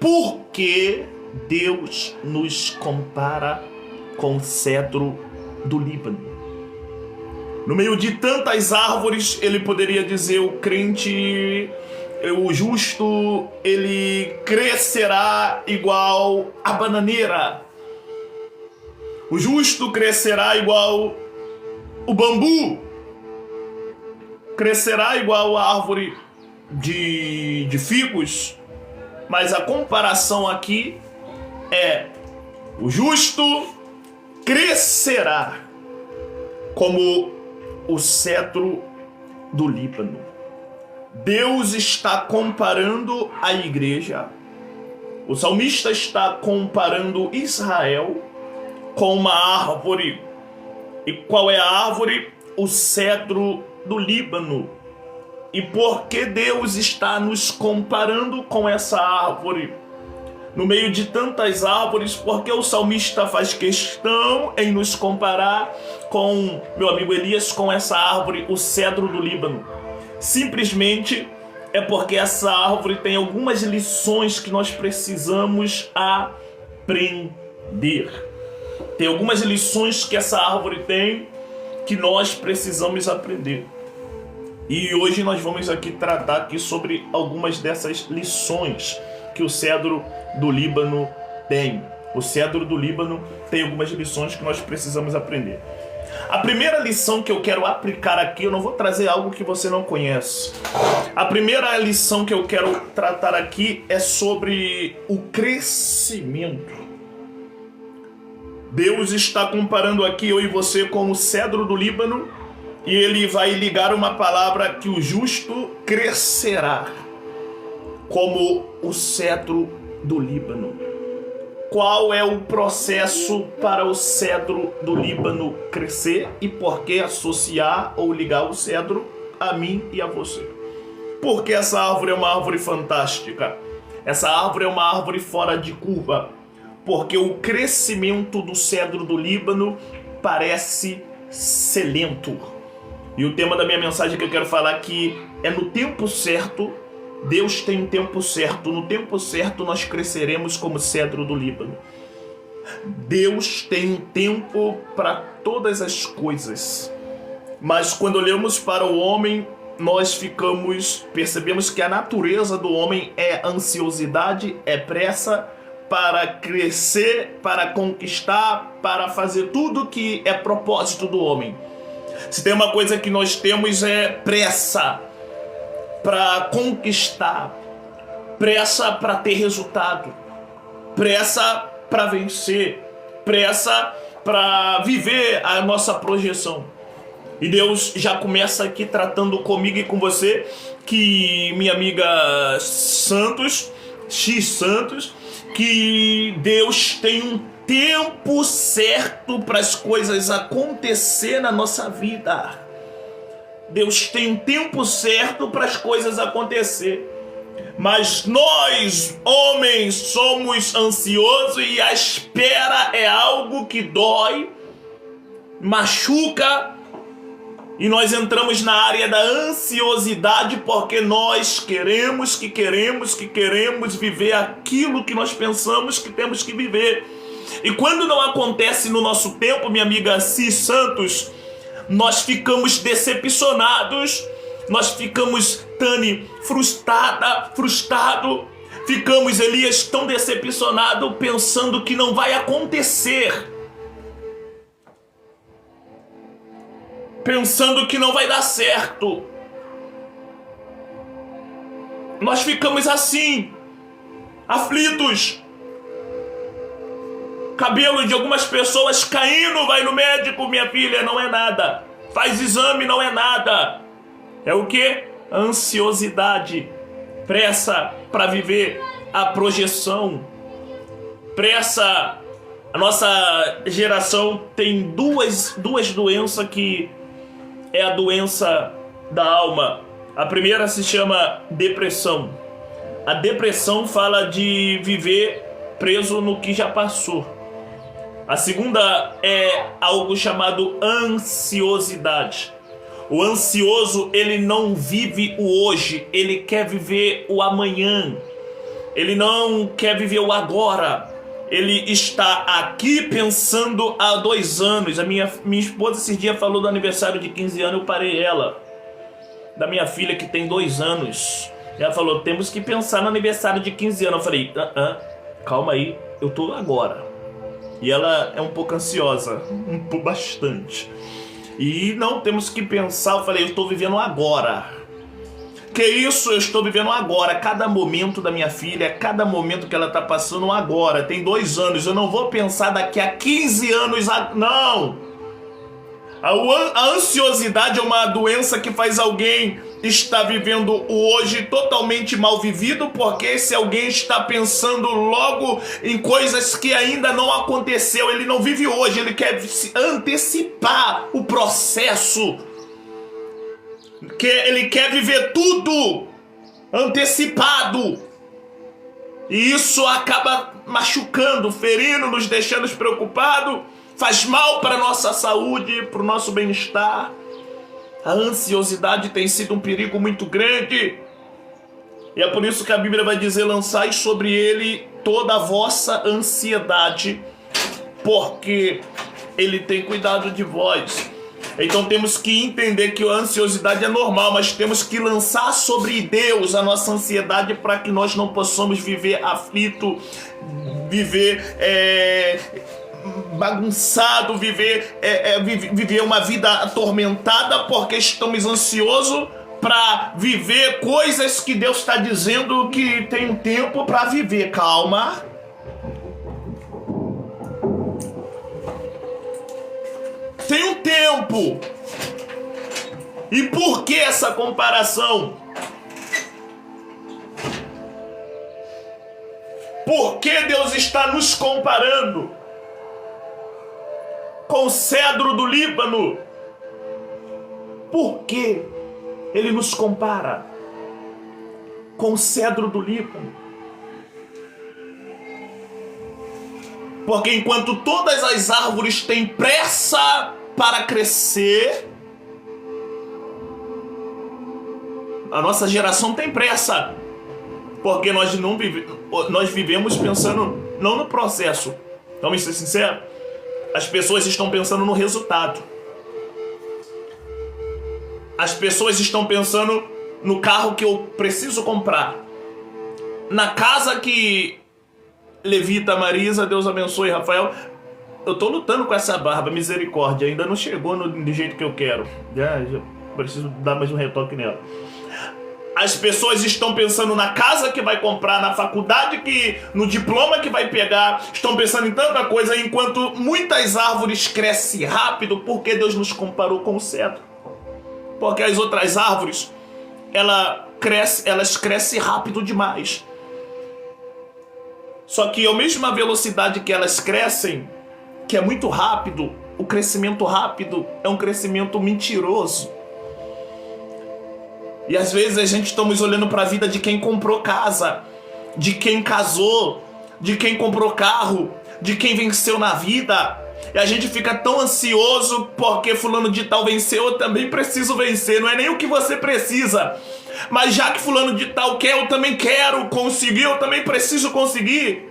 por que Deus nos compara com o cedro do Líbano? No meio de tantas árvores, ele poderia dizer: o crente, o justo, ele crescerá igual a bananeira. O justo crescerá igual o bambu. Crescerá igual a árvore de figos. Mas a comparação aqui é: o justo crescerá como o cedro do Líbano. Deus está comparando a igreja. O salmista está comparando Israel com uma árvore. E qual é a árvore? O cedro do Líbano. E por que Deus está nos comparando com essa árvore? No meio de tantas árvores, porque o salmista faz questão em nos comparar com, meu amigo Elias, com essa árvore, o cedro do Líbano? Simplesmente é porque essa árvore tem algumas lições que nós precisamos aprender. Tem algumas lições que essa árvore tem que nós precisamos aprender. E hoje nós vamos aqui tratar aqui sobre algumas dessas lições que o cedro do Líbano tem. O cedro do Líbano tem algumas lições que nós precisamos aprender. A primeira lição que eu quero aplicar aqui, eu não vou trazer algo que você não conhece. A primeira lição que eu quero tratar aqui é sobre o crescimento. Deus está comparando aqui eu e você com o cedro do Líbano, e ele vai ligar uma palavra que o justo crescerá como o cedro do Líbano. Qual é o processo para o cedro do Líbano crescer e por que associar ou ligar o cedro a mim e a você? Porque essa árvore é uma árvore fantástica. Essa árvore é uma árvore fora de curva. Porque o crescimento do cedro do Líbano parece ser lento. E o tema da minha mensagem que eu quero falar aqui é: no tempo certo, Deus tem um tempo certo. No tempo certo nós cresceremos como cedro do Líbano. Deus tem um tempo para todas as coisas. Mas quando olhamos para o homem, nós percebemos que a natureza do homem é ansiosidade, é pressa para crescer, para conquistar, para fazer tudo que é propósito do homem. Se tem uma coisa que nós temos é pressa para conquistar, pressa para ter resultado, pressa para vencer, pressa para viver a nossa projeção. E Deus já começa aqui tratando comigo e com você que, minha amiga Santos, que Deus tem um tempo certo para as coisas acontecer na nossa vida. Deus tem um tempo certo para as coisas acontecer. Mas nós, homens, somos ansiosos e a espera é algo que dói, machuca, e nós entramos na área da ansiosidade porque nós queremos viver aquilo que nós pensamos que temos que viver. E quando não acontece no nosso tempo, minha amiga Santos, nós ficamos decepcionados, nós ficamos, Tani, frustrado, ficamos, Elias, tão decepcionado, pensando que não vai acontecer, pensando que não vai dar certo. Nós ficamos assim, aflitos. Cabelo de algumas pessoas caindo, vai no médico, minha filha, não é nada. Faz exame, não é nada. É o quê? Ansiosidade. Pressa para viver a projeção. Pressa. A nossa geração tem duas doenças que é a doença da alma. A primeira se chama depressão. A depressão fala de viver preso no que já passou. A segunda é algo chamado ansiosidade. O ansioso, ele não vive o hoje, ele quer viver o amanhã. Ele não quer viver o agora. Ele está aqui pensando há 2 anos. A minha esposa esses dias falou do aniversário de 15 anos, eu parei ela. Da minha filha que tem 2 anos. Ela falou, temos que pensar no aniversário de 15 anos. Eu falei, calma aí, eu tô agora. E ela é um pouco ansiosa, bastante. E não temos que pensar, eu falei, eu estou vivendo agora. Que isso, eu estou vivendo agora. Cada momento da minha filha, cada momento que ela está passando agora. Tem 2 anos, eu não vou pensar daqui a 15 anos, não. A ansiosidade é uma doença que faz alguém estar vivendo o hoje totalmente mal vivido, porque esse alguém está pensando logo em coisas que ainda não aconteceu. Ele não vive hoje, ele quer antecipar o processo. Ele quer viver tudo antecipado. E isso acaba machucando, ferindo, nos deixando preocupados. Faz mal para a nossa saúde, para o nosso bem-estar. A ansiosidade tem sido um perigo muito grande. E é por isso que a Bíblia vai dizer, lançai sobre ele toda a vossa ansiedade, porque ele tem cuidado de vós. Então temos que entender que a ansiosidade é normal, mas temos que lançar sobre Deus a nossa ansiedade para que nós não possamos viver aflito, viver bagunçado, viver uma vida atormentada, porque estamos ansiosos para viver coisas que Deus está dizendo que tem um tempo para viver. Calma. Tem um tempo. E por que essa comparação? Por que Deus está nos comparando com o cedro do Líbano? Por que Ele nos compara com o cedro do Líbano? Porque enquanto todas as árvores têm pressa para crescer, a nossa geração tem pressa. Porque nós vivemos pensando não no processo. Vamos ser sinceros? As pessoas estão pensando no resultado. As pessoas estão pensando no carro que eu preciso comprar, na casa que Levita, Marisa, Deus abençoe, Rafael. Eu tô lutando com essa barba, misericórdia. Ainda não chegou do jeito que eu quero. Já preciso dar mais um retoque nela. As pessoas estão pensando na casa que vai comprar, na faculdade, no diploma que vai pegar. Estão pensando em tanta coisa, enquanto muitas árvores crescem rápido. Porque Deus nos comparou com o cedro? Porque as outras árvores, elas crescem rápido demais. Só que a mesma velocidade que elas crescem, que é muito rápido, o crescimento rápido é um crescimento mentiroso. E às vezes a gente estamos olhando para a vida de quem comprou casa, de quem casou, de quem comprou carro, de quem venceu na vida. E a gente fica tão ansioso porque fulano de tal venceu, eu também preciso vencer. Não é nem o que você precisa, mas já que fulano de tal quer, eu também quero conseguir, eu também preciso conseguir.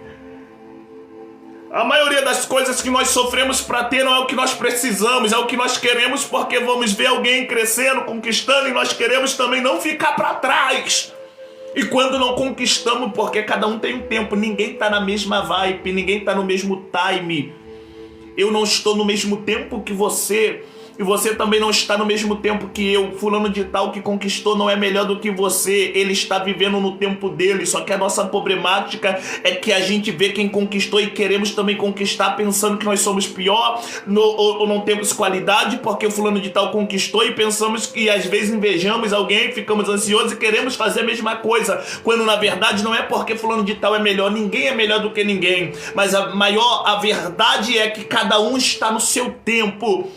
A maioria das coisas que nós sofremos para ter não é o que nós precisamos, é o que nós queremos, porque vamos ver alguém crescendo, conquistando, e nós queremos também não ficar para trás. E quando não conquistamos, porque cada um tem um tempo, ninguém está na mesma vibe, ninguém está no mesmo time. Eu não estou no mesmo tempo que você, e você também não está no mesmo tempo que eu. Fulano de tal que conquistou não é melhor do que você. Ele está vivendo no tempo dele. Só que a nossa problemática é que a gente vê quem conquistou e queremos também conquistar, pensando que nós somos pior, ou não temos qualidade porque o fulano de tal conquistou, e pensamos que às vezes invejamos alguém, ficamos ansiosos e queremos fazer a mesma coisa, quando na verdade não é porque fulano de tal é melhor. Ninguém é melhor do que ninguém, mas a verdade é que cada um está no seu tempo.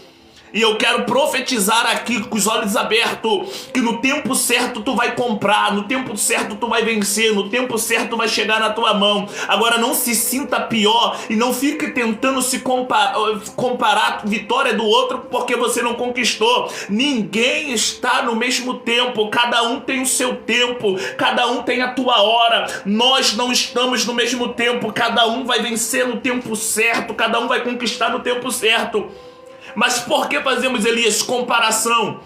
E eu quero profetizar aqui com os olhos abertos que no tempo certo tu vai comprar, no tempo certo tu vai vencer, no tempo certo vai chegar na tua mão. Agora não se sinta pior e não fique tentando se comparar a vitória do outro porque você não conquistou. Ninguém está no mesmo tempo, cada um tem o seu tempo, cada um tem a tua hora. Nós não estamos no mesmo tempo, cada um vai vencer no tempo certo, cada um vai conquistar no tempo certo. Mas por que fazemos, Elias, comparação?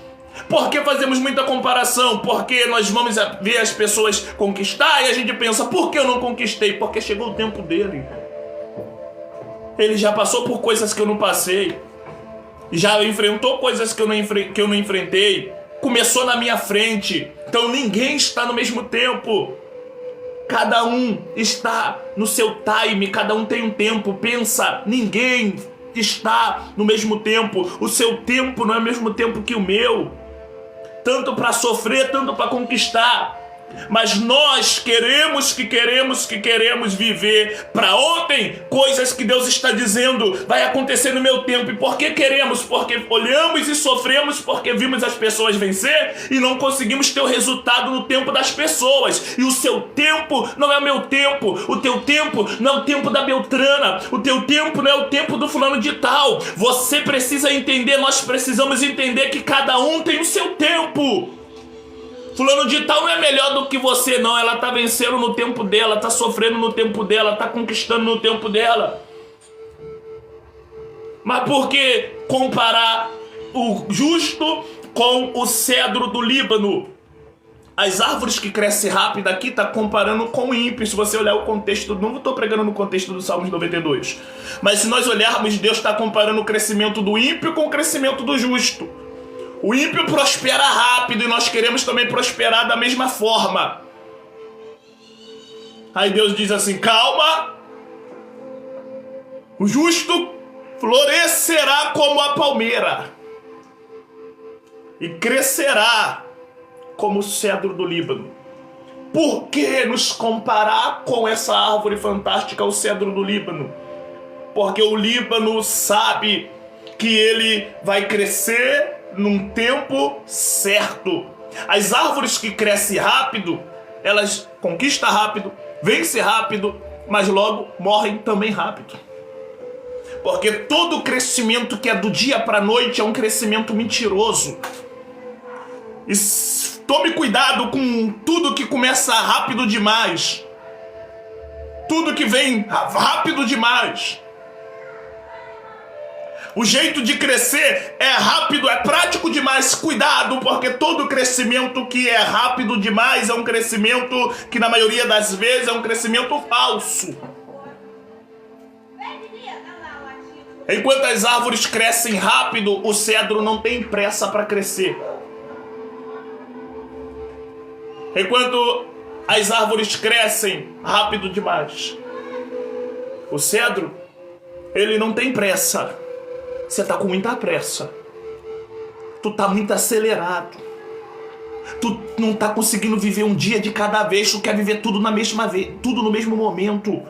Por que fazemos muita comparação? Porque nós vamos ver as pessoas conquistar e a gente pensa, por que eu não conquistei? Porque chegou o tempo dele. Ele já passou por coisas que eu não passei. Já enfrentou coisas que eu não enfrentei. Começou na minha frente. Então ninguém está no mesmo tempo. Cada um está no seu time, cada um tem um tempo. Pensa, ninguém está no mesmo tempo. O seu tempo não é o mesmo tempo que o meu, tanto para sofrer, tanto para conquistar. Mas nós queremos viver para ontem coisas que Deus está dizendo vai acontecer no meu tempo. E por que queremos? Porque olhamos e sofremos porque vimos as pessoas vencer e não conseguimos ter o resultado no tempo das pessoas. E o seu tempo não é o meu tempo, o teu tempo não é o tempo da Beltrana, o teu tempo não é o tempo do fulano de tal. Você precisa entender, nós precisamos entender que cada um tem o seu tempo. Fulano de tal não é melhor do que você, não. Ela tá vencendo no tempo dela, tá sofrendo no tempo dela, tá conquistando no tempo dela. Mas por que comparar o justo com o cedro do Líbano? As árvores que crescem rápido aqui tá comparando com o ímpio. Se você olhar o contexto, não estou pregando no contexto do Salmos 92. Mas se nós olharmos, Deus está comparando o crescimento do ímpio com o crescimento do justo. O ímpio prospera rápido e nós queremos também prosperar da mesma forma. Aí Deus diz assim, calma. O justo florescerá como a palmeira e crescerá como o cedro do Líbano. Por que nos comparar com essa árvore fantástica, o cedro do Líbano? Porque o Líbano sabe que ele vai crescer num tempo certo. As árvores que crescem rápido, elas conquistam rápido, vencem rápido, mas logo morrem também rápido. Porque todo crescimento que é do dia para a noite é um crescimento mentiroso. E tome cuidado com tudo que começa rápido demais. Tudo que vem rápido demais. O jeito de crescer é rápido, é prático demais. Cuidado, porque todo crescimento que é rápido demais é um crescimento que na maioria das vezes é um crescimento falso. Enquanto as árvores crescem rápido, o cedro não tem pressa para crescer. Enquanto as árvores crescem rápido demais, o cedro, ele não tem pressa. Você tá com muita pressa. Tu tá muito acelerado. Tu não tá conseguindo viver um dia de cada vez. Tu quer viver tudo na mesma vez, tudo no mesmo momento.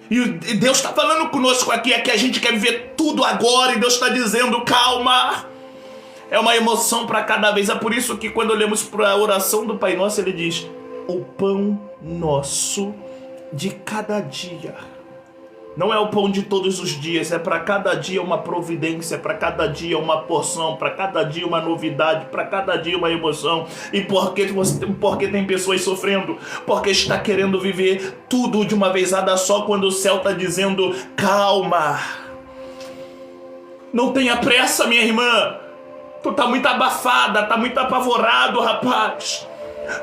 E Deus está falando conosco aqui, é que a gente quer viver tudo agora. E Deus está dizendo, calma. É uma emoção para cada vez. É por isso que quando olhamos para a oração do Pai Nosso, ele diz, o pão nosso de cada dia. Não é o pão de todos os dias, é para cada dia uma providência, para cada dia uma porção, para cada dia uma novidade, para cada dia uma emoção. E porque tem pessoas sofrendo? Porque está querendo viver tudo de uma vezada só, quando o céu está dizendo, calma. Não tenha pressa, minha irmã. Tu tá muito abafada, tá muito apavorado, rapaz.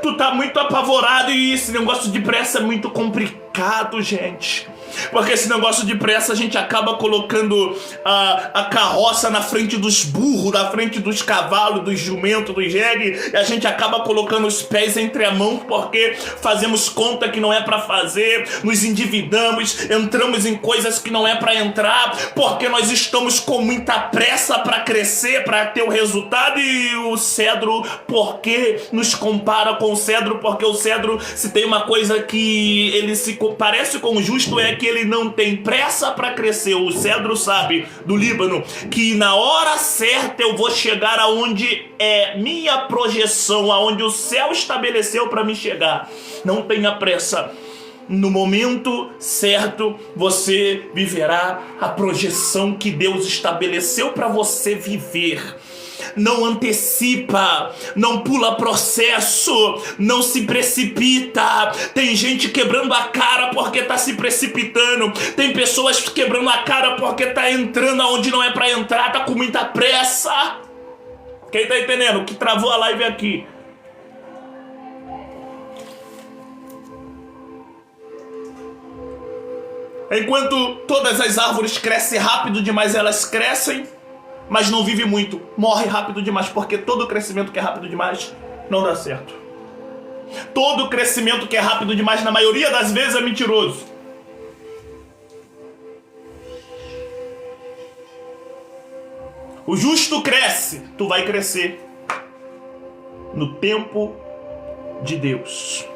Tu tá muito apavorado e esse negócio de pressa é muito complicado, gente. Porque esse negócio de pressa a gente acaba colocando a carroça na frente dos burros, na frente dos cavalos, dos jumentos, dos jegue, e a gente acaba colocando os pés entre a mão porque fazemos conta que não é para fazer, nos endividamos, entramos em coisas que não é para entrar, porque nós estamos com muita pressa para crescer, para ter o resultado. E o cedro, porque nos compara compara com o cedro, porque o cedro, se tem uma coisa que ele se parece com o justo, é que ele não tem pressa para crescer. O cedro sabe, do Líbano, que na hora certa eu vou chegar aonde é minha projeção, aonde o céu estabeleceu para me chegar. Não tenha pressa. No momento certo, você viverá a projeção que Deus estabeleceu para você viver. Não antecipa, não pula processo, não se precipita. Tem gente quebrando a cara porque tá se precipitando. Tem pessoas quebrando a cara porque tá entrando aonde não é para entrar, tá com muita pressa. Quem tá entendendo? O que travou a live aqui? Enquanto todas as árvores crescem rápido demais, elas crescem, mas não vivem muito. Morre rápido demais, porque todo crescimento que é rápido demais não dá certo. Todo crescimento que é rápido demais, na maioria das vezes, é mentiroso. O justo cresce, tu vai crescer no tempo de Deus.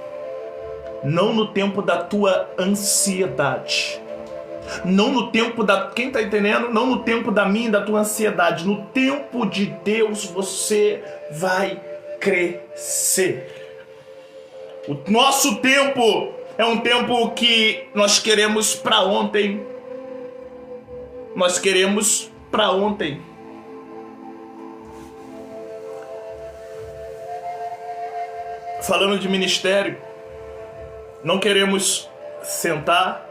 Não no tempo da tua ansiedade. Não no tempo da... Quem tá entendendo? Não no tempo da minha e da tua ansiedade. No tempo de Deus você vai crescer. O nosso tempo é um tempo que nós queremos para ontem. Nós queremos para ontem. Falando de ministério, não queremos sentar,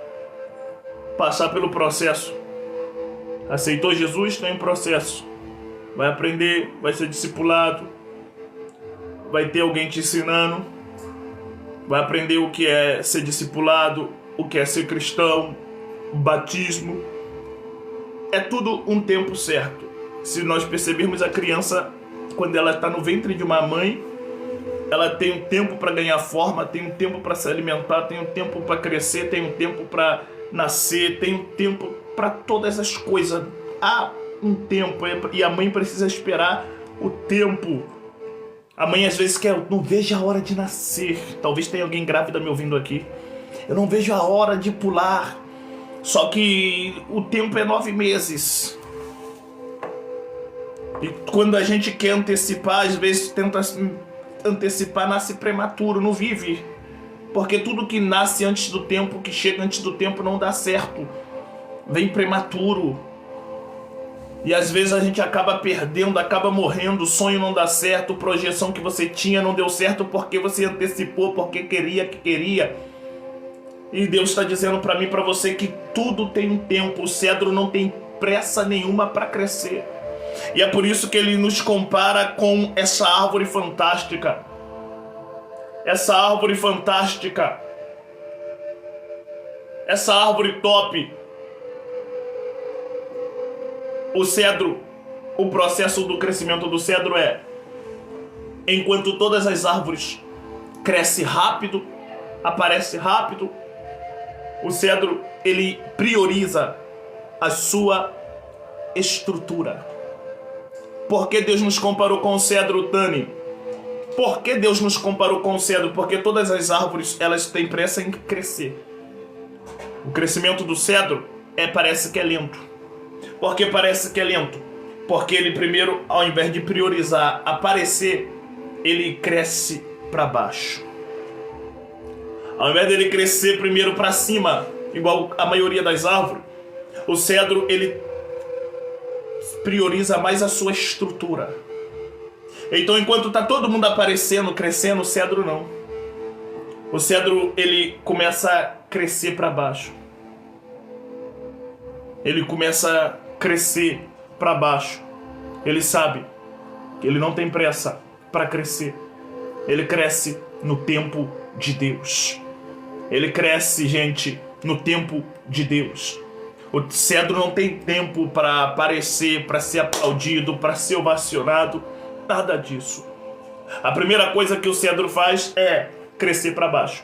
passar pelo processo. Aceitou Jesus, tem um processo. Vai aprender, vai ser discipulado, vai ter alguém te ensinando, vai aprender o que é ser discipulado, o que é ser cristão, o batismo. É tudo um tempo certo. Se nós percebermos a criança, quando ela está no ventre de uma mãe, ela tem um tempo para ganhar forma, tem um tempo para se alimentar, tem um tempo para crescer, tem um tempo para nascer, tem um tempo para todas as coisas. Há um tempo e a mãe precisa esperar o tempo. A mãe às vezes quer, não vejo a hora de nascer. Talvez tenha alguém grávida me ouvindo aqui. Eu não vejo a hora de pular. Só que o tempo é 9 meses. E quando a gente quer antecipar, às vezes tenta antecipar, nasce prematuro, não vive. Porque tudo que nasce antes do tempo, que chega antes do tempo, não dá certo. Vem prematuro. E às vezes a gente acaba perdendo, acaba morrendo, o sonho não dá certo, a projeção que você tinha não deu certo porque você antecipou, porque queria. E Deus está dizendo para mim e para você que tudo tem um tempo. O cedro não tem pressa nenhuma para crescer. E é por isso que ele nos compara com essa árvore fantástica. Essa árvore fantástica. Essa árvore top. O cedro, o processo do crescimento do cedro é: enquanto todas as árvores crescem rápido, aparece rápido, o cedro, ele prioriza a sua estrutura. Por que Deus nos comparou com o cedro, Tani? Por que Deus nos comparou com o cedro? Porque todas as árvores, elas têm pressa em crescer. O crescimento do cedro parece que é lento. Por que parece que é lento? Porque ele primeiro, ao invés de priorizar aparecer, ele cresce para baixo. Ao invés dele crescer primeiro para cima, igual a maioria das árvores, o cedro, ele prioriza mais a sua estrutura. Então, enquanto está todo mundo aparecendo, crescendo, o cedro não. O cedro, ele começa a crescer para baixo. Ele começa a crescer para baixo. Ele sabe que ele não tem pressa para crescer. Ele cresce no tempo de Deus. Ele cresce, gente, no tempo de Deus. O cedro não tem tempo para aparecer, para ser aplaudido, para ser ovacionado. Nada disso. A primeira coisa que o cedro faz é crescer para baixo.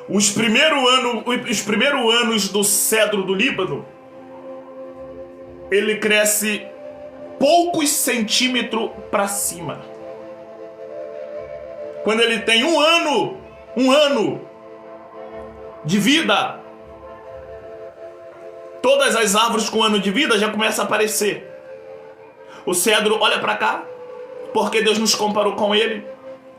Os primeiros anos do cedro do Líbano, ele cresce poucos centímetros para cima. quando ele tem um ano de vida, todas as árvores com 1 ano de vida já começam a aparecer. O cedro, olha para cá, porque Deus nos comparou com ele.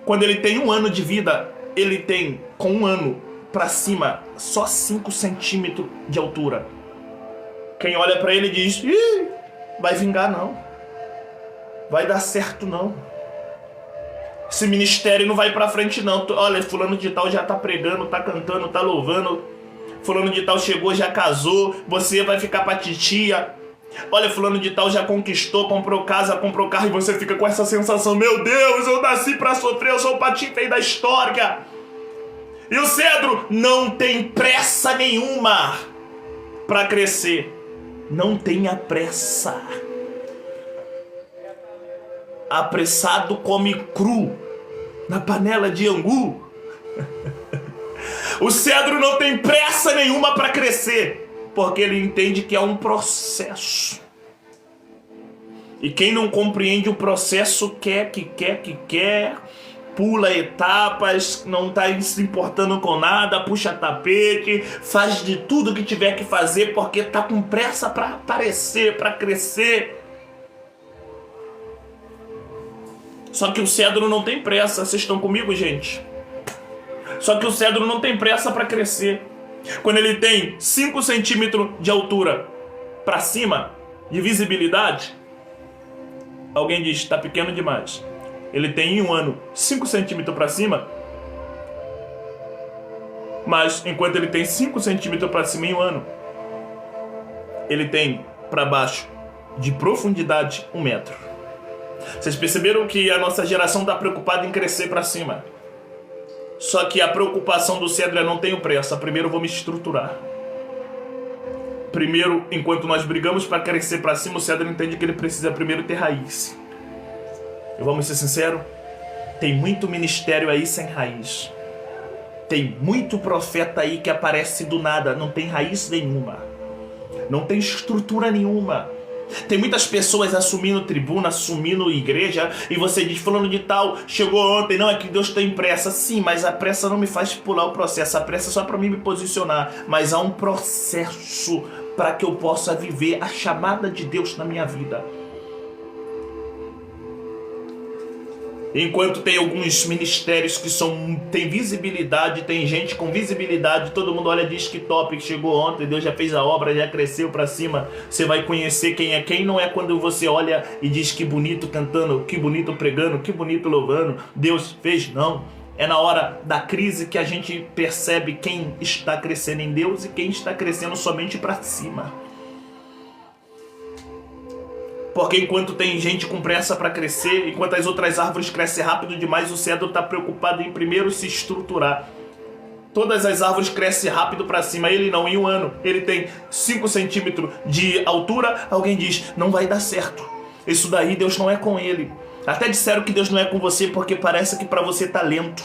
Quando ele tem 1 ano de vida, ele tem, com 1 ano para cima, só 5 centímetros de altura. Quem olha para ele diz: ih, vai vingar não, vai dar certo não, esse ministério não vai para frente não. Olha, fulano de tal já tá pregando, tá cantando, tá louvando, fulano de tal chegou, já casou, você vai ficar pra titia. Olha, fulano de tal já conquistou, comprou casa, comprou carro, e você fica com essa sensação: meu Deus, eu nasci pra sofrer, eu sou o patinho feio da história. E o cedro não tem pressa nenhuma pra crescer. Não tenha pressa. Apressado come cru na panela de angu. O cedro não tem pressa nenhuma para crescer, porque ele entende que é um processo. E quem não compreende o processo quer, pula etapas, não está se importando com nada, puxa tapete, faz de tudo que tiver que fazer porque está com pressa para aparecer, para crescer. Só que o cedro não tem pressa. Vocês estão comigo, gente? Só que o cedro não tem pressa para crescer. Quando ele tem 5 centímetros de altura para cima, de visibilidade, alguém diz: está pequeno demais. Ele tem em 1 ano 5 centímetros para cima, mas enquanto ele tem 5 centímetros para cima em 1 ano, ele tem para baixo de profundidade 1 metro. Vocês perceberam que a nossa geração está preocupada em crescer para cima? Só que a preocupação do cedro é: não tenho pressa, primeiro eu vou me estruturar. Primeiro, enquanto nós brigamos para crescer para cima, o cedro entende que ele precisa primeiro ter raiz. E vamos ser sinceros, tem muito ministério aí sem raiz. Tem muito profeta aí que aparece do nada, não tem raiz nenhuma, não tem estrutura nenhuma. Tem muitas pessoas assumindo tribuna, assumindo igreja, e você diz: fulano de tal chegou ontem, não, é que Deus tem pressa. Sim, mas a pressa não me faz pular o processo, a pressa é só para mim me posicionar. Mas há um processo para que eu possa viver a chamada de Deus na minha vida. Enquanto tem alguns ministérios que tem visibilidade, tem gente com visibilidade, todo mundo olha e diz: que top, que chegou ontem, Deus já fez a obra, já cresceu pra cima. Você vai conhecer quem é quem. Não é quando você olha e diz: que bonito cantando, que bonito pregando, que bonito louvando, Deus fez. Não, é na hora da crise que a gente percebe quem está crescendo em Deus e quem está crescendo somente pra cima. Porque enquanto tem gente com pressa para crescer, enquanto as outras árvores crescem rápido demais, o cedro está preocupado em primeiro se estruturar. Todas as árvores crescem rápido para cima, ele não. Em 1 ano, ele tem 5 centímetros de altura. Alguém diz: não vai dar certo, isso daí Deus não é com ele. Até disseram que Deus não é com você porque parece que para você tá lento.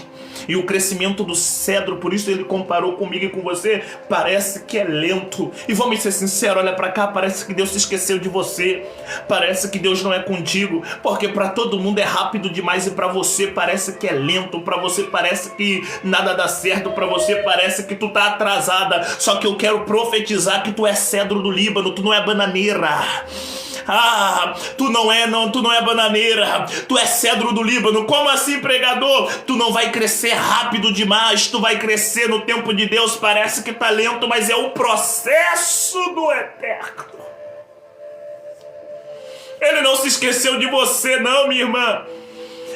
E o crescimento do cedro, por isso ele comparou comigo e com você, parece que é lento. E vamos ser sinceros, olha pra cá, parece que Deus se esqueceu de você. Parece que Deus não é contigo, porque pra todo mundo é rápido demais e pra você parece que é lento. Pra você parece que nada dá certo, pra você parece que tu tá atrasada. Só que eu quero profetizar que tu é cedro do Líbano, tu não é bananeira. Tu não é bananeira, tu é cedro do Líbano. Como assim, pregador? Tu não vai crescer rápido demais, tu vai crescer no tempo de Deus. Parece que tá lento, mas é o processo do eterno. Ele não se esqueceu de você não, minha irmã.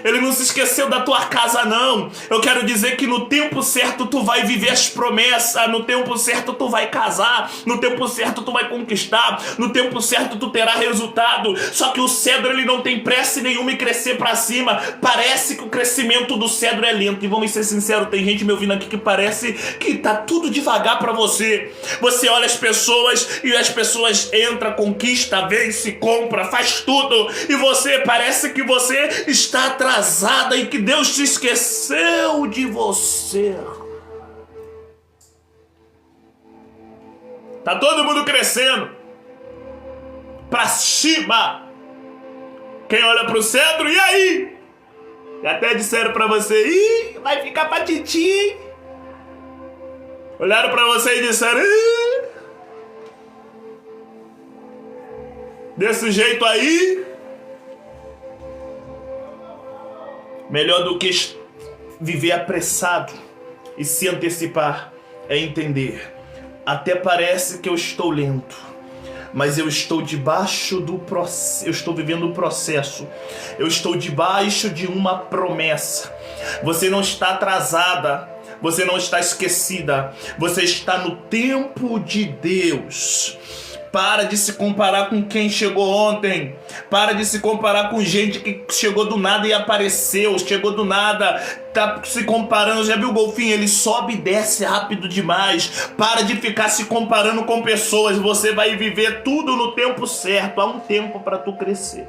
Ele não se esqueceu da tua casa não. Eu quero dizer que no tempo certo tu vai viver as promessas. No tempo certo tu vai casar. No tempo certo tu vai conquistar. No tempo certo tu terá resultado. Só que o cedro ele não tem pressa nenhuma em crescer pra cima. Parece que o crescimento do cedro é lento. E vamos ser sinceros, tem gente me ouvindo aqui que parece que tá tudo devagar pra você. Você olha as pessoas e as pessoas entram, conquista, vence, compra, faz tudo. E você parece que você está atrasada e que Deus se esqueceu de você. Tá todo mundo crescendo pra cima. Quem olha pro cedro, e aí? E até disseram pra você, ih, vai ficar pra titi. Olharam pra você e disseram, ih, desse jeito aí, melhor do que viver apressado e se antecipar é entender. Até parece que eu estou lento, mas eu estou debaixo do processo, eu estou vivendo um processo, eu estou debaixo de uma promessa. Você não está atrasada, você não está esquecida, você está no tempo de Deus. Para de se comparar com quem chegou ontem. Para de se comparar com gente que chegou do nada e apareceu. Chegou do nada, tá se comparando. Já viu o golfinho? Ele sobe e desce rápido demais. Para de ficar se comparando com pessoas. Você vai viver tudo no tempo certo. Há um tempo para tu crescer.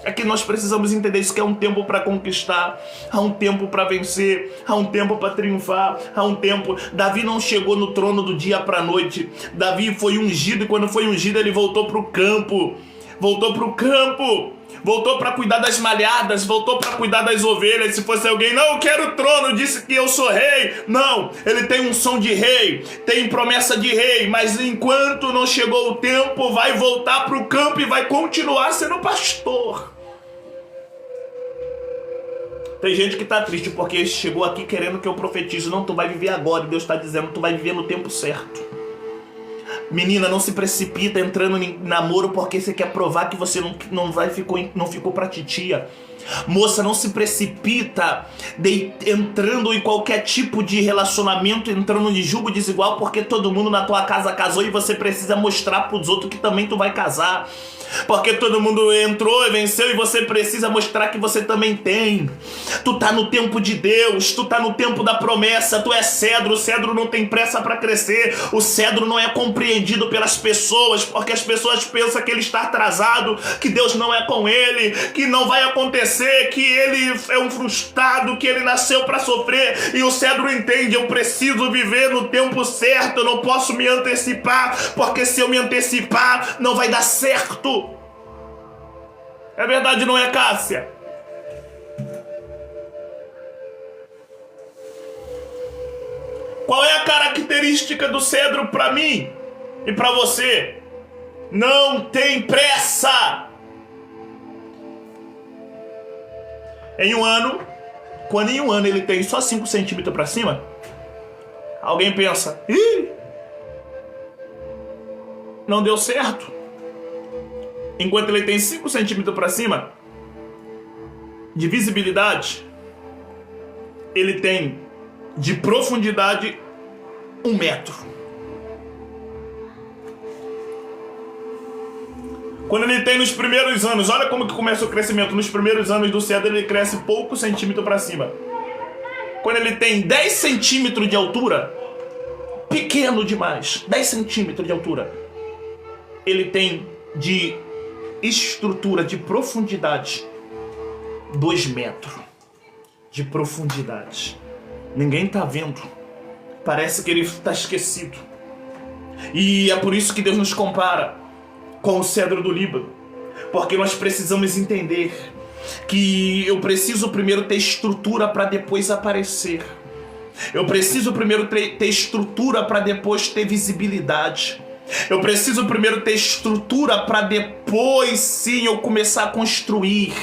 É que nós precisamos entender isso, que é um tempo para conquistar, há um tempo para vencer, há um tempo para triunfar, há um tempo. Davi não chegou no trono do dia para a noite. Davi foi ungido e quando foi ungido ele voltou para o campo. Voltou para cuidar das malhadas, voltou para cuidar das ovelhas. Se fosse alguém, não, eu quero o trono, disse que eu sou rei. Não, ele tem um som de rei, tem promessa de rei, mas enquanto não chegou o tempo, vai voltar para o campo e vai continuar sendo pastor. Tem gente que tá triste porque chegou aqui querendo que eu profetize. Não, tu vai viver agora, e Deus está dizendo, tu vai viver no tempo certo. Menina, não se precipita entrando em namoro porque você quer provar que você não ficou pra titia. Moça, não se precipita entrando em qualquer tipo de relacionamento, entrando de julgo desigual porque todo mundo na tua casa casou e você precisa mostrar pros outros que também tu vai casar. Porque todo mundo entrou e venceu e você precisa mostrar que você também tem. Tu tá no tempo de Deus, tu tá no tempo da promessa, tu é cedro, o cedro não tem pressa pra crescer, o cedro não é compreendido pelas pessoas, porque as pessoas pensam que ele está atrasado, que Deus não é com ele, que não vai acontecer, que ele é um frustrado, que ele nasceu pra sofrer, e o cedro entende, eu preciso viver no tempo certo, eu não posso me antecipar, porque se eu me antecipar, não vai dar certo. É verdade, não é, Cássia? Qual é a característica do cedro para mim e para você? Não tem pressa. Em um ano, quando em um ano ele tem só 5 centímetros para cima, alguém pensa, ih, não deu certo. Enquanto ele tem 5 centímetros para cima de visibilidade, ele tem de profundidade 1 metro. Quando ele tem nos primeiros anos, olha como que começa o crescimento. Nos primeiros anos do cedro ele cresce poucos centímetros para cima. Quando ele tem 10 centímetros de altura, pequeno demais, 10 centímetros de altura, ele tem de estrutura, de profundidade, 2 metros de profundidade. Ninguém tá vendo. Parece que ele está esquecido. E é por isso que Deus nos compara com o cedro do Líbano. Porque nós precisamos entender que eu preciso primeiro ter estrutura para depois aparecer. Eu preciso primeiro ter estrutura para depois ter visibilidade. Eu preciso primeiro ter estrutura para depois sim eu começar a construir.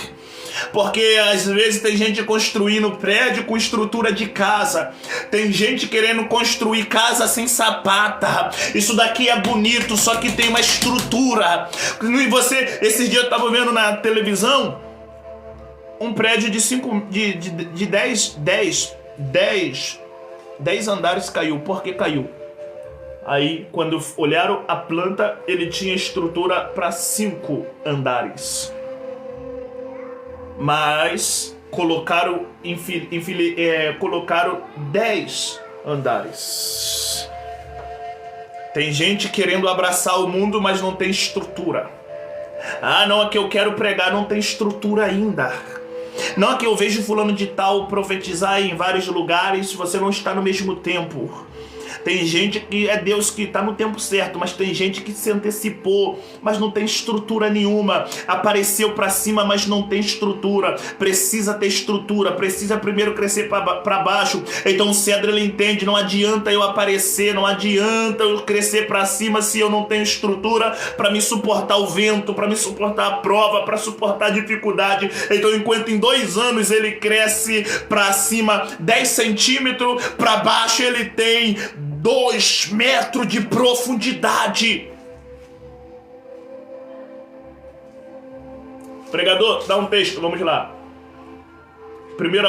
Porque às vezes tem gente construindo prédio com estrutura de casa. Tem gente querendo construir casa sem sapata. Isso daqui é bonito, só que tem uma estrutura. E você, esses dias eu tava vendo na televisão um prédio de 10 andares caiu. Por que caiu? Aí, quando olharam a planta, ele tinha estrutura para 5 andares. Mas colocaram 10 andares. Tem gente querendo abraçar o mundo, mas não tem estrutura. Ah, não, é que eu quero pregar, não tem estrutura ainda. Não é que eu vejo fulano de tal profetizar em vários lugares, você não está no mesmo tempo. Tem gente que é Deus que está no tempo certo, mas tem gente que se antecipou, mas não tem estrutura nenhuma. Apareceu para cima, mas não tem estrutura. Precisa ter estrutura, precisa primeiro crescer para baixo. Então o cedro ele entende, não adianta eu aparecer, não adianta eu crescer para cima se eu não tenho estrutura para me suportar o vento, para me suportar a prova, para suportar a dificuldade. Então enquanto em 2 anos ele cresce para cima 10 centímetros, para baixo ele tem 2 metros de profundidade. Pregador, dá um texto, vamos lá. Primeiro,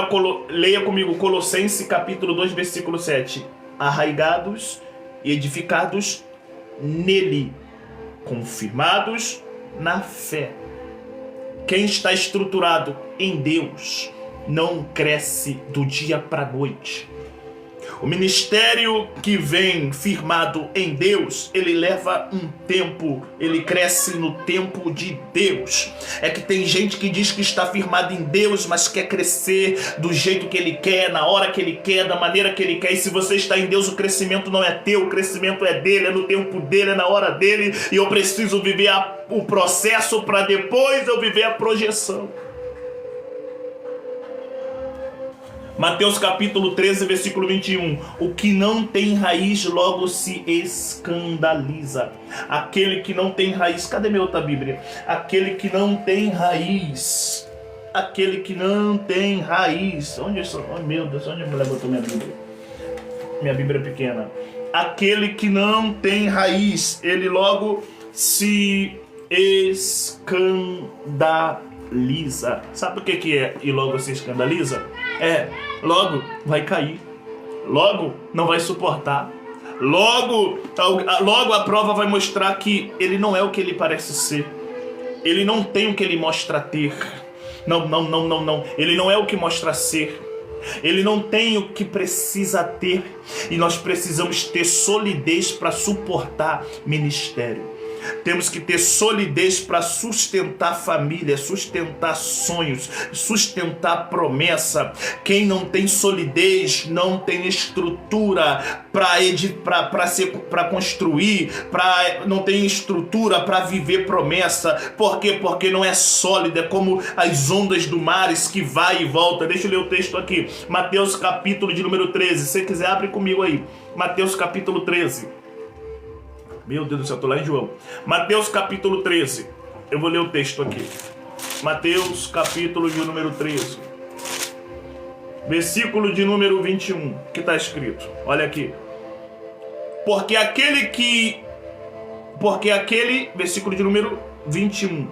leia comigo Colossenses capítulo 2, versículo 7. Arraigados e edificados nele, confirmados na fé. Quem está estruturado em Deus não cresce do dia para a noite. O ministério que vem firmado em Deus, ele leva um tempo, ele cresce no tempo de Deus. É que tem gente que diz que está firmado em Deus, mas quer crescer do jeito que ele quer, na hora que ele quer, da maneira que ele quer. E se você está em Deus, o crescimento não é teu, o crescimento é dele, é no tempo dele, é na hora dele. E eu preciso viver o processo para depois eu viver a projeção. Mateus capítulo 13, versículo 21. O que não tem raiz logo se escandaliza. Aquele que não tem raiz. Cadê minha outra Bíblia? Aquele que não tem raiz. Aquele que não tem raiz. Onde é isso? Oh, meu Deus, onde a mulher botou minha Bíblia? Minha Bíblia é pequena. Aquele que não tem raiz, ele logo se escandaliza. Sabe o que é e logo se escandaliza? Logo vai cair, logo não vai suportar, logo a prova vai mostrar que ele não é o que ele parece ser, ele não tem o que ele mostra ter, não, ele não é o que mostra ser, ele não tem o que precisa ter, e nós precisamos ter solidez para suportar ministério. Temos que ter solidez para sustentar família, sustentar sonhos, sustentar promessa. Quem não tem solidez não tem estrutura para construir, não tem estrutura para viver promessa. Por quê? Porque não é sólida, é como as ondas do mar que vai e volta. Deixa eu ler o texto aqui. Mateus capítulo de número 13. Se você quiser, abre comigo aí. Mateus capítulo 13. Meu Deus do céu, estou lá em João. Mateus capítulo 13. Eu vou ler o texto aqui. Mateus capítulo de número 13. Versículo de número 21. Que está escrito. Olha aqui. Porque aquele... Versículo de número 21.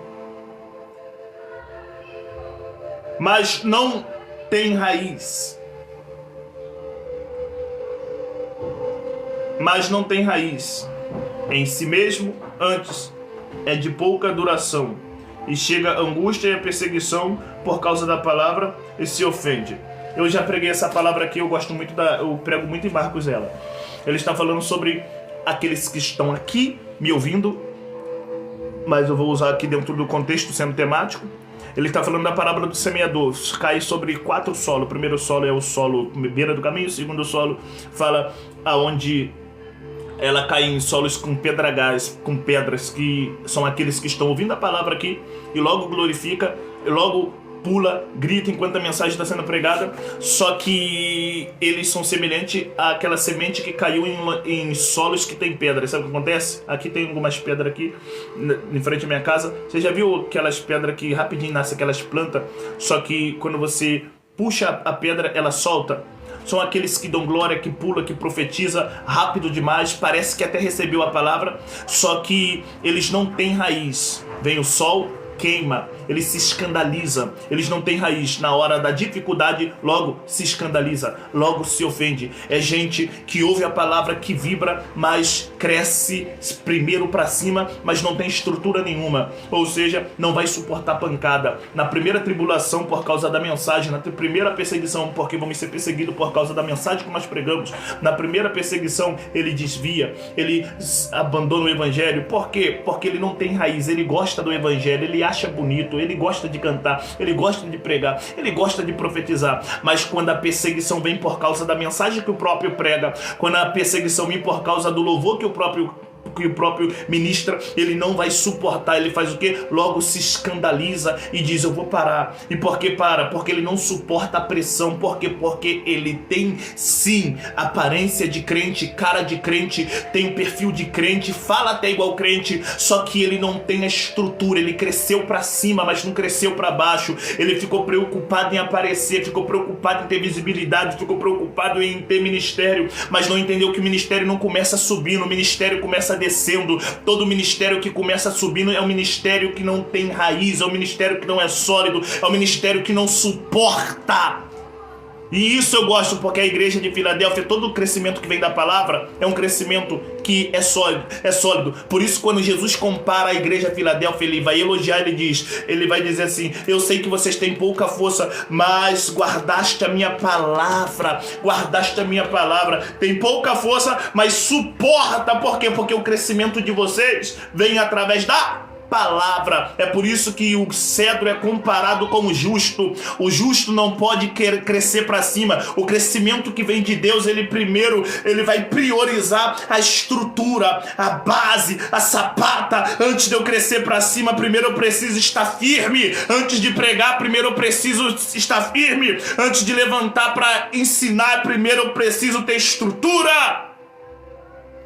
Mas não tem raiz. Mas não tem raiz em si mesmo, antes é de pouca duração, e chega a angústia e a perseguição por causa da palavra e se ofende. Eu já preguei essa palavra aqui, eu prego muito em Marcos ela. Ele está falando sobre aqueles que estão aqui me ouvindo, mas eu vou usar aqui dentro do contexto sendo temático. Ele está falando da parábola do semeador. Cai sobre 4 solos. O primeiro solo é o solo beira do caminho, o segundo solo fala aonde ela cai em solos com pedregais, com pedras, que são aqueles que estão ouvindo a palavra aqui e logo glorifica, e logo pula, grita enquanto a mensagem está sendo pregada. Só que eles são semelhantes àquela semente que caiu em solos que tem pedras. Sabe o que acontece? Aqui tem algumas pedras aqui em frente à minha casa. Você já viu aquelas pedras que rapidinho nascem aquelas plantas, só que quando você puxa a pedra ela solta? São aqueles que dão glória, que pula, que profetiza rápido demais, parece que até recebeu a palavra, só que eles não têm raiz. Vem o sol, queima, eles se escandalizam, eles não têm raiz. Na hora da dificuldade, logo se escandaliza, logo se ofende. É gente que ouve a palavra, que vibra, mas cresce primeiro para cima, mas não tem estrutura nenhuma. Ou seja, não vai suportar pancada. Na primeira tribulação por causa da mensagem, na primeira perseguição, porque vamos ser perseguidos por causa da mensagem que nós pregamos, na primeira perseguição ele desvia, ele abandona o evangelho. Por quê? Porque ele não tem raiz, ele gosta do evangelho, ele acha bonito, ele gosta de cantar, ele gosta de pregar, ele gosta de profetizar. Mas quando a perseguição vem por causa da mensagem que o próprio prega, quando a perseguição vem por causa do louvor que o próprio ministra, ele não vai suportar. Ele faz o quê? Logo se escandaliza e diz: eu vou parar. E por que para? Porque ele não suporta a pressão. Por quê? Porque ele tem sim aparência de crente, cara de crente, tem um perfil de crente, fala até igual crente, só que ele não tem a estrutura. Ele cresceu para cima, mas não cresceu para baixo. Ele ficou preocupado em aparecer, ficou preocupado em ter visibilidade, ficou preocupado em ter ministério, mas não entendeu que o ministério não começa subindo, o ministério começa descendo. Todo ministério que começa subindo é um ministério que não tem raiz, é um ministério que não é sólido, é um ministério que não suporta. E isso eu gosto, porque a igreja de Filadélfia, todo o crescimento que vem da palavra é um crescimento que é sólido. Por isso, quando Jesus compara a igreja de Filadélfia, ele vai elogiar, ele vai dizer assim: eu sei que vocês têm pouca força, mas guardaste a minha palavra, tem pouca força, mas suporta. Por quê? Porque o crescimento de vocês vem através da palavra. É por isso que o cedro é comparado com o justo. O justo não pode crescer para cima. O crescimento que vem de Deus, ele vai priorizar a estrutura, a base, a sapata. Antes de eu crescer para cima, primeiro eu preciso estar firme. Antes de pregar, primeiro eu preciso estar firme. Antes de levantar para ensinar, primeiro eu preciso ter estrutura,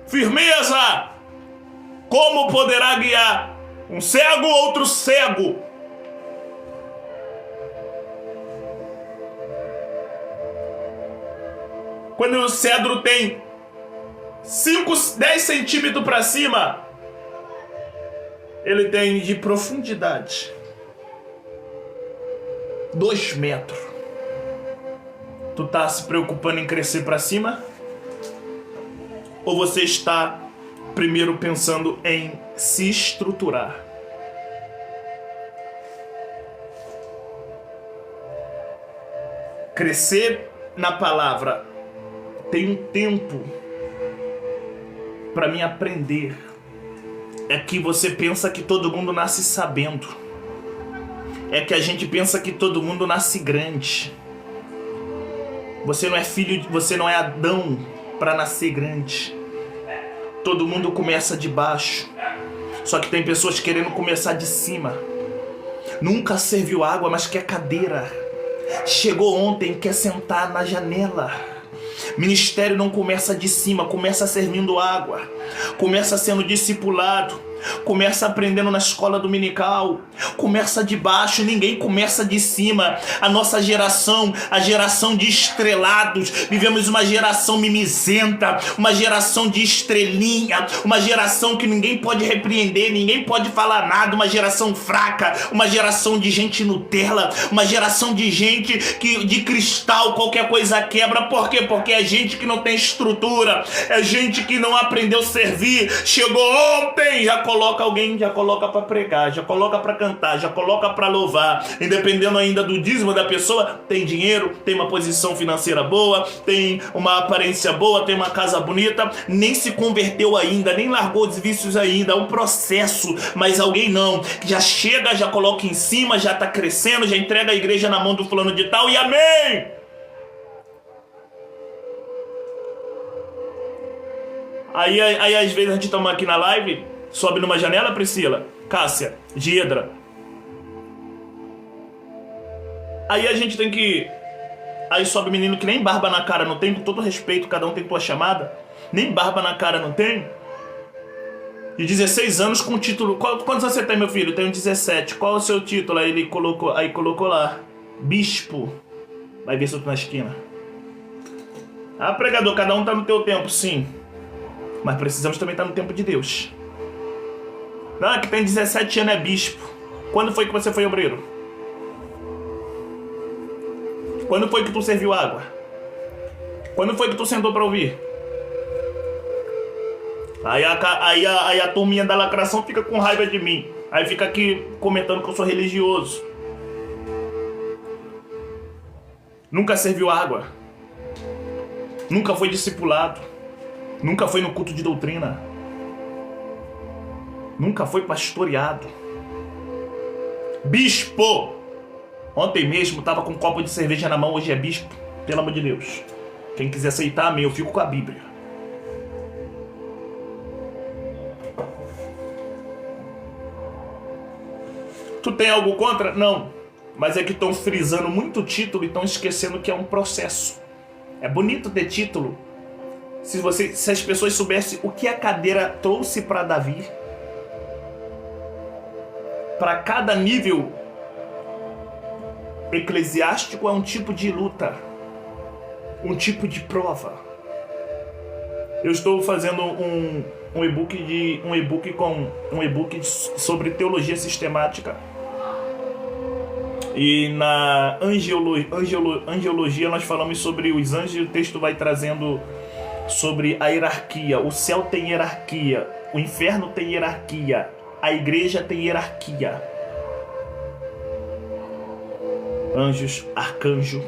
firmeza. Como poderá guiar um cego, outro cego? Quando o cedro tem 10 centímetros para cima, ele tem de profundidade 2 metros. Tu tá se preocupando em crescer para cima? Ou você está primeiro pensando em se estruturar? Crescer na palavra tem um tempo para mim aprender. É que você pensa que todo mundo nasce sabendo. É que a gente pensa que todo mundo nasce grande. Você não é filho, você não é Adão para nascer grande. Todo mundo começa de baixo. Só que tem pessoas querendo começar de cima. Nunca serviu água, mas quer cadeira. Chegou ontem, quer sentar na janela. Ministério não começa de cima, começa servindo água. Começa sendo discipulado. Começa aprendendo na escola dominical. Começa de baixo, ninguém começa de cima. A nossa geração, a geração de estrelados, vivemos uma geração mimizenta, uma geração de estrelinha, uma geração que ninguém pode repreender, ninguém pode falar nada, uma geração fraca, uma geração de gente Nutella, uma geração de gente de cristal, qualquer coisa quebra. Por quê? Porque é gente que não tem estrutura, é gente que não aprendeu a servir. Chegou ontem, já coloca alguém, já coloca para pregar, já coloca para cantar, já coloca para louvar. Independendo ainda do dízimo da pessoa, tem dinheiro, tem uma posição financeira boa, tem uma aparência boa, tem uma casa bonita, nem se converteu ainda, nem largou os vícios ainda. É um processo. Mas alguém não, já chega, já coloca em cima, já tá crescendo, já entrega a igreja na mão do fulano de tal e amém. Aí às vezes a gente toma aqui na live, sobe numa janela, Priscila, Cássia, Giedra. Aí a gente tem que... Aí sobe menino que nem barba na cara não tem, com todo respeito, cada um tem tua chamada. Nem barba na cara não tem. De 16 anos com título... Quantos anos você tem, meu filho? Tenho 17. Qual é o seu título? Aí ele colocou lá, bispo. Vai ver se eu tô na esquina. Ah, pregador, cada um tá no teu tempo, sim. Mas precisamos também estar no tempo de Deus. Não, que tem 17 anos é bispo. Quando foi que você foi obreiro? Quando foi que tu serviu água? Quando foi que tu sentou para ouvir? Aí a turminha da lacração fica com raiva de mim. Aí fica aqui comentando que eu sou religioso. Nunca serviu água. Nunca foi discipulado. Nunca foi no culto de doutrina. Nunca foi pastoreado. Bispo! Ontem mesmo tava com um copo de cerveja na mão, hoje é bispo. Pelo amor de Deus. Quem quiser aceitar, amém, eu fico com a Bíblia. Tu tem algo contra? Não. Mas é que estão frisando muito o título e estão esquecendo que é um processo. É bonito ter título. Se as pessoas soubessem o que a cadeira trouxe para Davi, para cada nível eclesiástico é um tipo de luta, um tipo de prova. Eu estou fazendo um e-book sobre teologia sistemática. E na angiologia nós falamos sobre os anjos e o texto vai trazendo sobre a hierarquia. O céu tem hierarquia, o inferno tem hierarquia, a igreja tem hierarquia. Anjos, arcanjo.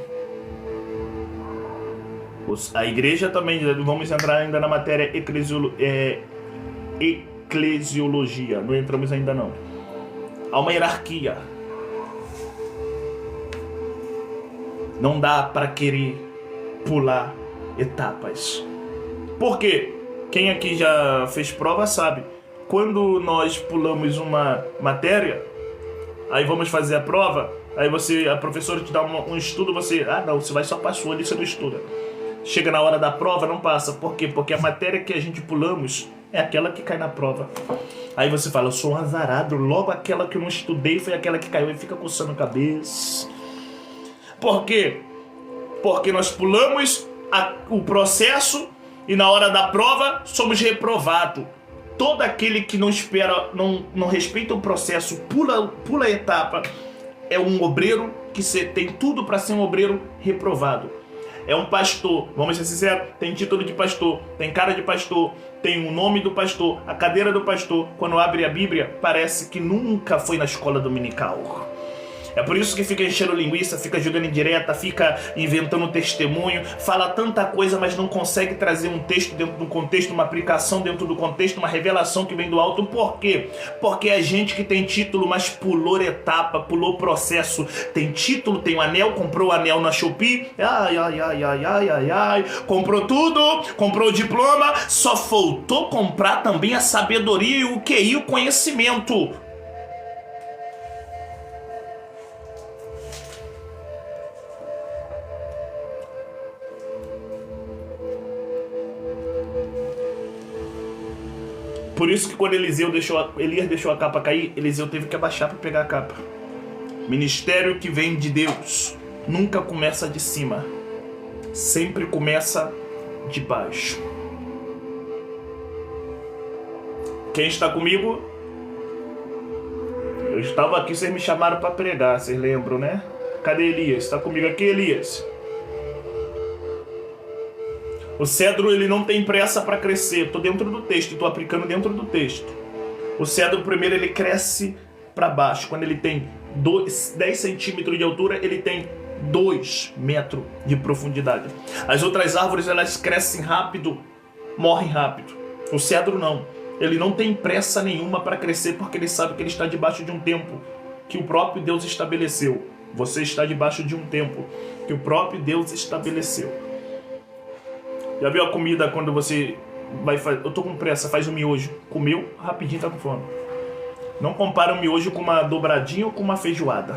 A igreja também, vamos entrar ainda na matéria eclesiologia, não entramos ainda não. Há uma hierarquia. Não dá para querer pular etapas. Por quê? Quem aqui já fez prova sabe. Quando nós pulamos uma matéria, aí vamos fazer a prova, aí a professora te dá um estudo, você vai só passou ali, você não estuda. Chega na hora da prova, não passa. Por quê? Porque a matéria que a gente pulamos é aquela que cai na prova. Aí você fala, eu sou um azarado, logo aquela que eu não estudei foi aquela que caiu e fica coçando a cabeça. Por quê? Porque nós pulamos o processo e na hora da prova somos reprovados. Todo aquele que não espera, não respeita o processo, pula a etapa, é um obreiro que tem tudo para ser um obreiro reprovado. É um pastor, vamos ser sinceros, tem título de pastor, tem cara de pastor, tem o nome do pastor, a cadeira do pastor. Quando abre a Bíblia, parece que nunca foi na escola dominical. É por isso que fica enchendo linguiça, fica jogando indireta, fica inventando testemunho, fala tanta coisa, mas não consegue trazer um texto dentro do contexto, uma aplicação dentro do contexto, uma revelação que vem do alto. Por quê? Porque é gente que tem título, mas pulou etapa, pulou processo. Tem título, tem o anel, comprou o anel na Shopee, comprou tudo, comprou o diploma, só faltou comprar também a sabedoria e o QI, o conhecimento. Por isso que quando Elias deixou a capa cair, Eliseu teve que abaixar para pegar a capa. Ministério que vem de Deus nunca começa de cima, sempre começa de baixo. Quem está comigo? Eu estava aqui, vocês me chamaram para pregar, vocês lembram, né? Cadê Elias? Está comigo aqui, Elias? O cedro, ele não tem pressa para crescer. Estou dentro do texto, estou aplicando dentro do texto. O cedro, primeiro, ele cresce para baixo. Quando ele tem 10 centímetros de altura, ele tem 2 metros de profundidade. As outras árvores, elas crescem rápido, morrem rápido. O cedro não. Ele não tem pressa nenhuma para crescer, porque ele sabe que ele está debaixo de um tempo que o próprio Deus estabeleceu. Você está debaixo de um tempo que o próprio Deus estabeleceu. Já viu a comida quando você vai fazer... Eu tô com pressa, faz um miojo. Comeu, rapidinho tá com fome. Não compara um miojo com uma dobradinha ou com uma feijoada.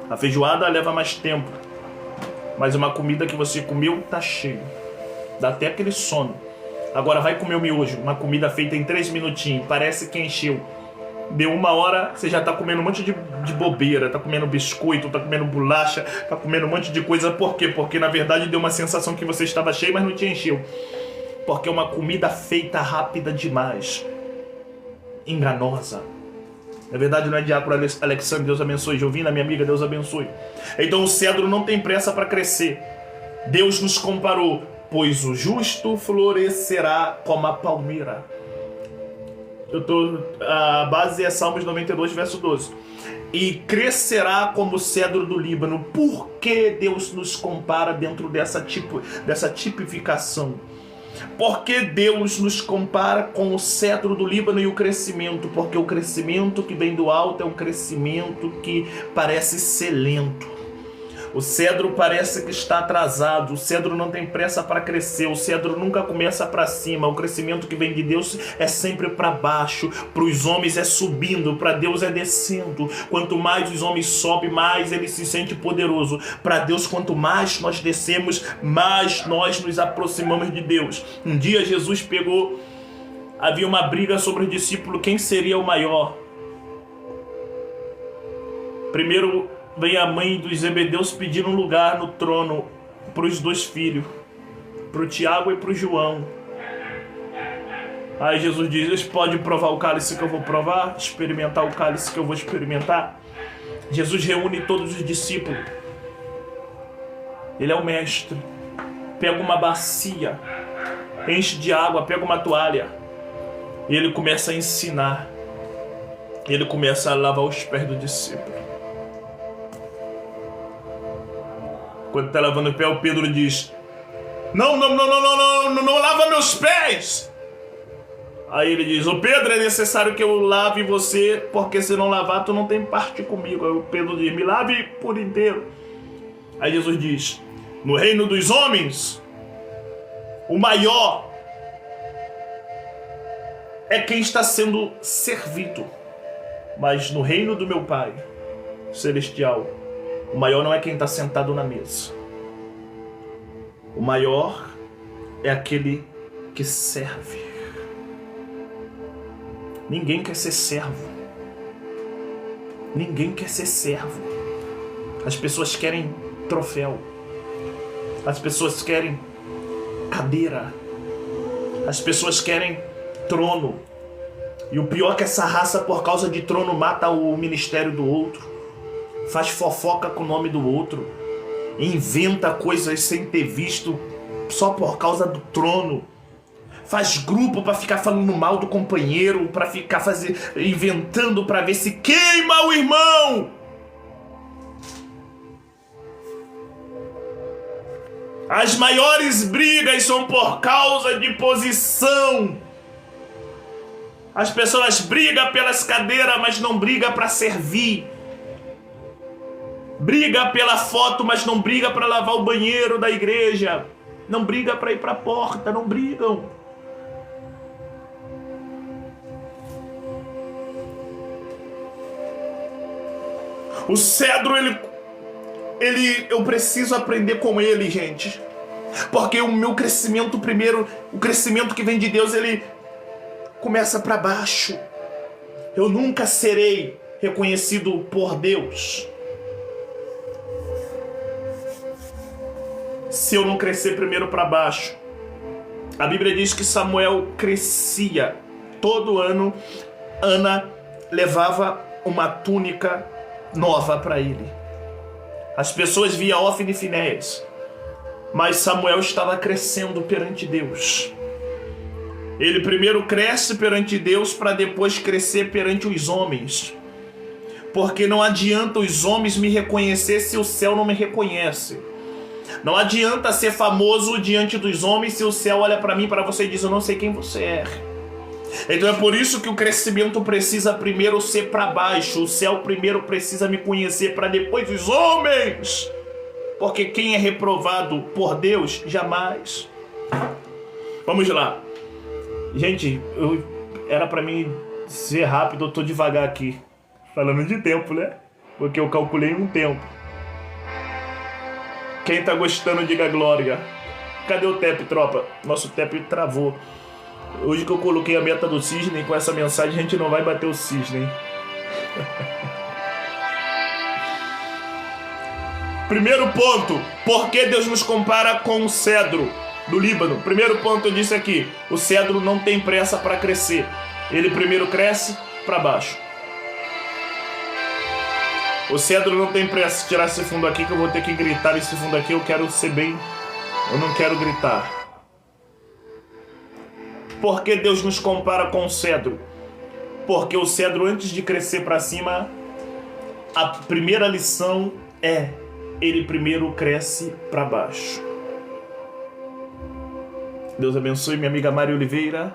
A feijoada leva mais tempo. Mas uma comida que você comeu tá cheio. Dá até aquele sono. Agora vai comer o miojo, uma comida feita em 3 minutinhos. Parece que encheu. Deu 1 hora, você já tá comendo um monte de bobeira, tá comendo biscoito, tá comendo bolacha, tá comendo um monte de coisa. Por quê? Porque na verdade deu uma sensação que você estava cheio, mas não te encheu. Porque é uma comida feita rápida demais. Enganosa. Na verdade não é diácono Alexandre, Deus abençoe. Jovina, minha amiga, Deus abençoe. Então o cedro não tem pressa para crescer. Deus nos comparou, pois o justo florescerá como a palmeira. A base é Salmos 92, verso 12. E crescerá como o cedro do Líbano. Por que Deus nos compara dentro dessa tipificação? Por que Deus nos compara com o cedro do Líbano e o crescimento? Porque o crescimento que vem do alto é um crescimento que parece ser lento. O cedro parece que está atrasado, o cedro não tem pressa para crescer, o cedro nunca começa para cima. O crescimento que vem de Deus é sempre para baixo. Para os homens é subindo, para Deus é descendo. Quanto mais os homens sobem, mais ele se sente poderoso. Para Deus, quanto mais nós descemos, mais nós nos aproximamos de Deus. Um dia Jesus havia uma briga sobre os discípulos, quem seria o maior. Primeiro vem a mãe dos Zebedeus pedir um lugar no trono para os dois filhos, para o Tiago e para o João. Aí Jesus diz: eles podem provar o cálice que eu vou provar, experimentar o cálice que eu vou experimentar. Jesus reúne todos os discípulos. Ele é o mestre. Pega uma bacia, enche de água, pega uma toalha, e ele começa a ensinar. Ele começa a lavar os pés do discípulo. Quando está lavando o pé, o Pedro diz: não lava meus pés. Aí ele diz: ô Pedro, é necessário que eu lave você, porque se não lavar, tu não tem parte comigo. Aí o Pedro diz: me lave por inteiro. Aí Jesus diz: no reino dos homens, o maior é quem está sendo servido. Mas no reino do meu Pai celestial, o maior não é quem está sentado na mesa. O maior é aquele que serve. Ninguém quer ser servo. Ninguém quer ser servo. As pessoas querem troféu. As pessoas querem cadeira. As pessoas querem trono. E o pior é que essa raça, por causa de trono, mata o ministério do outro. Faz fofoca com o nome do outro, inventa coisas sem ter visto só por causa do trono, faz grupo para ficar falando mal do companheiro, para ficar inventando para ver se queima o irmão. As maiores brigas são por causa de posição. As pessoas brigam pelas cadeiras, mas não brigam para servir. Briga pela foto, mas não briga para lavar o banheiro da igreja. Não briga para ir para a porta, não brigam. O cedro, eu preciso aprender com ele, gente. Porque o meu crescimento primeiro, o crescimento que vem de Deus, ele começa para baixo. Eu nunca serei reconhecido por Deus se eu não crescer primeiro para baixo. A Bíblia diz que Samuel crescia. Todo ano, Ana levava uma túnica nova para ele. As pessoas viam Ofni e Finéias, mas Samuel estava crescendo perante Deus. Ele primeiro cresce perante Deus para depois crescer perante os homens. Porque não adianta os homens me reconhecer se o céu não me reconhece. Não adianta ser famoso diante dos homens se o céu olha para mim, para você e diz: eu não sei quem você é. Então é por isso que o crescimento precisa primeiro ser para baixo. O céu primeiro precisa me conhecer para depois os homens. Porque quem é reprovado por Deus, jamais. Vamos lá. Gente, era para mim ser rápido, eu tô devagar aqui. Falando de tempo, né? Porque eu calculei um tempo. Quem tá gostando, diga glória. Cadê o TEP, tropa? Nosso TEP travou. Hoje que eu coloquei a meta do cisne, com essa mensagem a gente não vai bater o cisne, hein? Primeiro ponto, por que Deus nos compara com o cedro do Líbano? Primeiro ponto, eu disse aqui, o cedro não tem pressa para crescer. Ele primeiro cresce para baixo. O cedro não tem pressa. Tirar esse fundo aqui que eu vou ter que gritar. Esse fundo aqui eu quero ser bem... Eu não quero gritar. Por que Deus nos compara com o cedro? Porque o cedro, antes de crescer para cima, a primeira lição é: ele primeiro cresce para baixo. Deus abençoe minha amiga Mari Oliveira.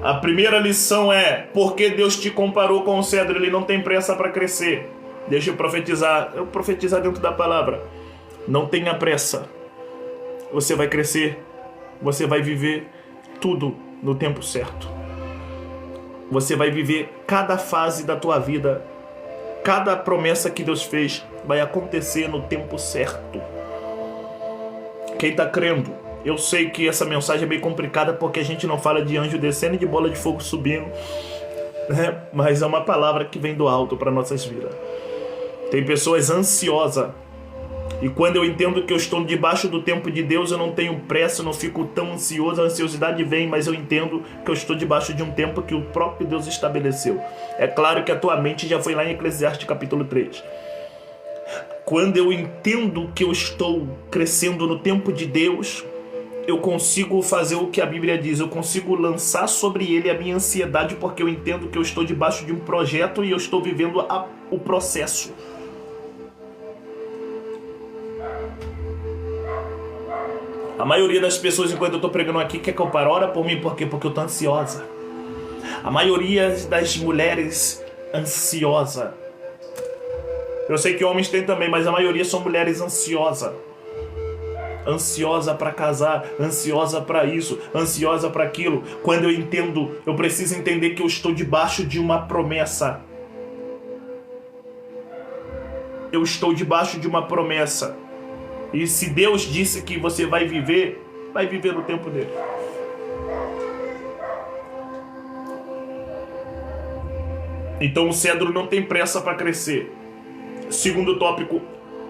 A primeira lição é: porque Deus te comparou com o cedro, ele não tem pressa para crescer. Deixa eu profetizar dentro da palavra. Não tenha pressa. Você vai crescer, você vai viver tudo no tempo certo. Você vai viver cada fase da tua vida, cada promessa que Deus fez vai acontecer no tempo certo. Quem está crendo, eu sei que essa mensagem é bem complicada porque a gente não fala de anjo descendo e de bola de fogo subindo, né? Mas é uma palavra que vem do alto para nossas vidas. Tem pessoas ansiosas. E quando eu entendo que eu estou debaixo do tempo de Deus, eu não tenho pressa, eu não fico tão ansioso. A ansiosidade vem, mas eu entendo que eu estou debaixo de um tempo que o próprio Deus estabeleceu. É claro que a tua mente já foi lá em Eclesiastes capítulo 3. Quando eu entendo que eu estou crescendo no tempo de Deus, eu consigo fazer o que a Bíblia diz. Eu consigo lançar sobre ele a minha ansiedade, porque eu entendo que eu estou debaixo de um projeto e eu estou vivendo o processo. A maioria das pessoas, enquanto eu estou pregando aqui, quer que eu pare. Ora por mim, por quê? Porque eu estou ansiosa. A maioria das mulheres ansiosa. Eu sei que homens têm também, mas a maioria são mulheres ansiosas. Ansiosa para casar, ansiosa para isso, ansiosa para aquilo. Quando eu entendo, eu preciso entender que eu estou debaixo de uma promessa. Eu estou debaixo de uma promessa. E se Deus disse que você vai viver no tempo dele. Então o cedro não tem pressa para crescer. Segundo tópico,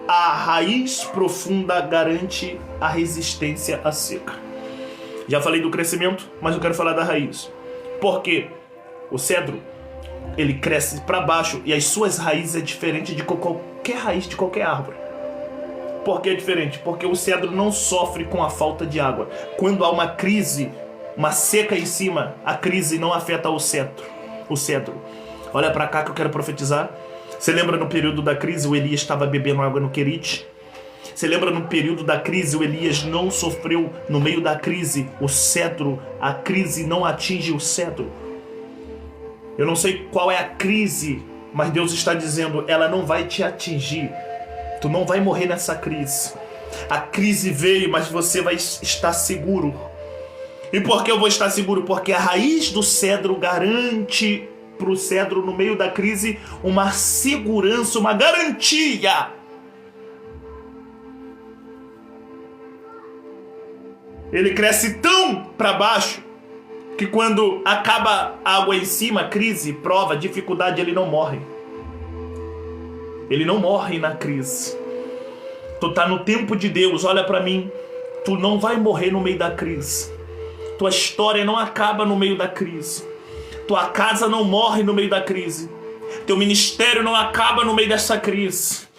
a raiz profunda garante a resistência à seca. Já falei do crescimento, mas eu quero falar da raiz. Porque o cedro, ele cresce para baixo e as suas raízes é diferente de qualquer raiz de qualquer árvore. Por que é diferente? Porque o cedro não sofre com a falta de água. Quando há uma crise, uma seca em cima, a crise não afeta o cedro. Olha para cá que eu quero profetizar. Você lembra no período da crise o Elias estava bebendo água no Querite? Você lembra no período da crise o Elias não sofreu no meio da crise? O cedro, a crise não atinge o cedro. Eu não sei qual é a crise, mas Deus está dizendo, ela não vai te atingir. Tu não vai morrer nessa crise. A crise veio, mas você vai estar seguro. E por que eu vou estar seguro? Porque a raiz do cedro garante para o cedro, no meio da crise, uma segurança, uma garantia. Ele cresce tão para baixo que quando acaba a água em cima, crise, prova, dificuldade, ele não morre. Ele não morre na crise. Tu tá no tempo de Deus, olha para mim. Tu não vai morrer no meio da crise. Tua história não acaba no meio da crise. Tua casa não morre no meio da crise. Teu ministério não acaba no meio dessa crise.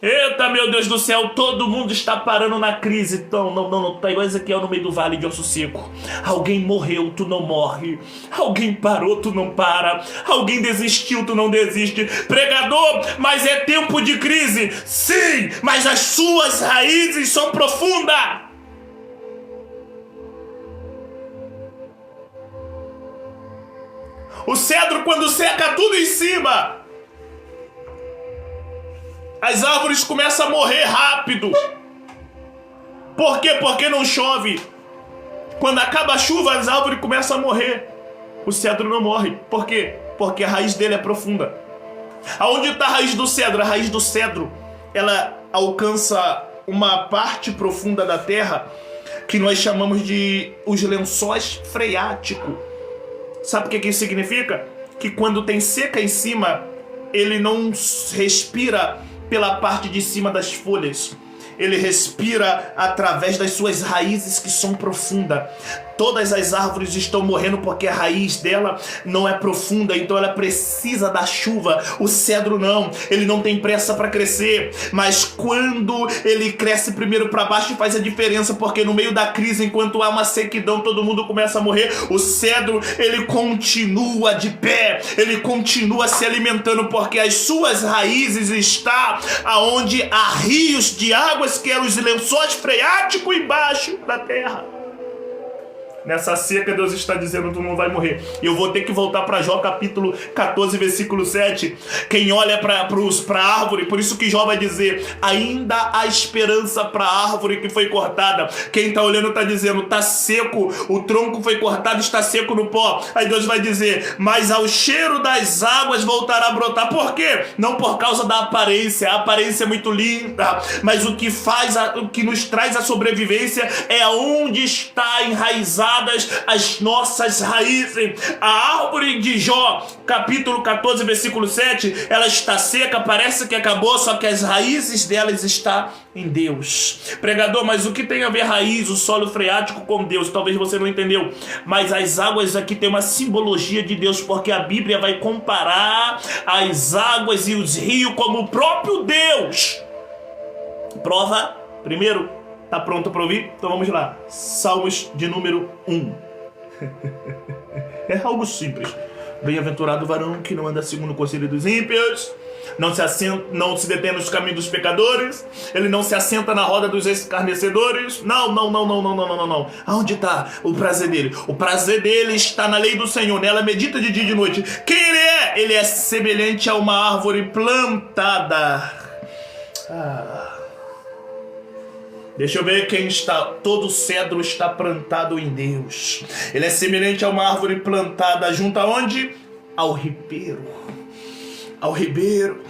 Eita, meu Deus do céu, todo mundo está parando na crise. Então, não, tá igual Ezequiel no meio do vale de osso seco. Alguém morreu, tu não morre. Alguém parou, tu não para. Alguém desistiu, tu não desiste. Pregador, mas é tempo de crise. Sim, mas as suas raízes são profundas. O cedro, quando seca tudo em cima, as árvores começam a morrer rápido. Por quê? Porque não chove. Quando acaba a chuva, as árvores começam a morrer. O cedro não morre. Por quê? Porque a raiz dele é profunda. Aonde está a raiz do cedro? A raiz do cedro, ela alcança uma parte profunda da terra que nós chamamos de os lençóis freáticos. Sabe o que isso significa? Que quando tem seca em cima, ele não respira pela parte de cima das folhas. Ele respira através das suas raízes que são profundas. Todas as árvores estão morrendo porque a raiz dela não é profunda, então ela precisa da chuva. O cedro não, ele não tem pressa para crescer, mas quando ele cresce primeiro para baixo faz a diferença, porque no meio da crise, enquanto há uma sequidão, todo mundo começa a morrer, o cedro ele continua de pé, ele continua se alimentando, porque as suas raízes está aonde há rios de águas, que eram os lençóis freáticos embaixo da terra. Nessa seca, Deus está dizendo: tu não vai morrer. E eu vou ter que voltar para Jó capítulo 14, versículo 7. Quem olha para a árvore, por isso que Jó vai dizer: ainda há esperança para a árvore que foi cortada. Quem está olhando está dizendo: está seco, o tronco foi cortado, está seco no pó. Aí Deus vai dizer: mas ao cheiro das águas voltará a brotar. Por quê? Não por causa da aparência. A aparência é muito linda, mas o que nos traz a sobrevivência é aonde está enraizado as nossas raízes. A árvore de Jó, capítulo 14, versículo 7, ela está seca, parece que acabou, só que as raízes delas estão em Deus. Pregador, mas o que tem a ver raiz, o solo freático com Deus? Talvez você não entendeu, mas as águas aqui tem uma simbologia de Deus, porque a Bíblia vai comparar as águas e os rios como o próprio Deus. Prova, primeiro, tá pronto para ouvir? Então vamos lá. Salmos de número 1. É algo simples. Bem-aventurado o varão que não anda segundo o conselho dos ímpios, não se detém nos caminhos dos pecadores, ele não se assenta na roda dos escarnecedores. Não. Aonde está o prazer dele? O prazer dele está na lei do Senhor, nela medita de dia e de noite. Quem ele é? Ele é semelhante a uma árvore plantada. Deixa eu ver quem está. Todo cedro está plantado em Deus. Ele é semelhante a uma árvore plantada junto aonde? Ao ribeiro. Ao ribeiro.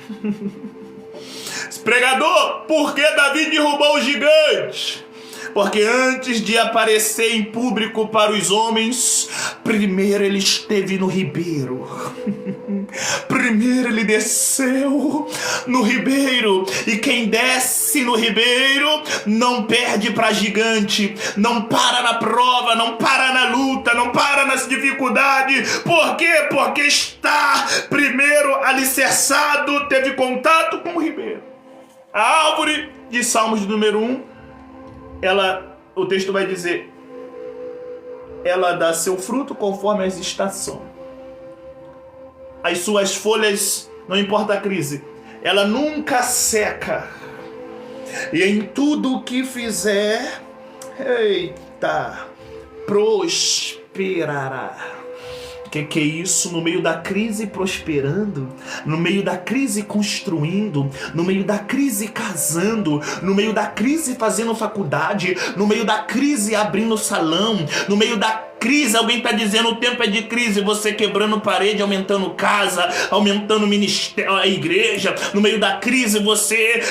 Pregador, por que Davi derrubou o gigante? Porque antes de aparecer em público para os homens, primeiro ele esteve no ribeiro. Primeiro ele desceu no ribeiro. E quem desce no ribeiro não perde para gigante, não para na prova, não para na luta, não para nas dificuldades. Por quê? Porque está primeiro alicerçado, teve contato com o ribeiro. A árvore de Salmos de número 1, o texto vai dizer, ela dá seu fruto conforme as estações. As suas folhas, não importa a crise, ela nunca seca. E em tudo o que fizer, prosperará. Que é isso? No meio da crise prosperando, no meio da crise construindo, no meio da crise casando, no meio da crise fazendo faculdade, no meio da crise abrindo salão, no meio da crise, alguém está dizendo o tempo é de crise, você quebrando parede, aumentando casa, aumentando ministério, a igreja. No meio da crise você,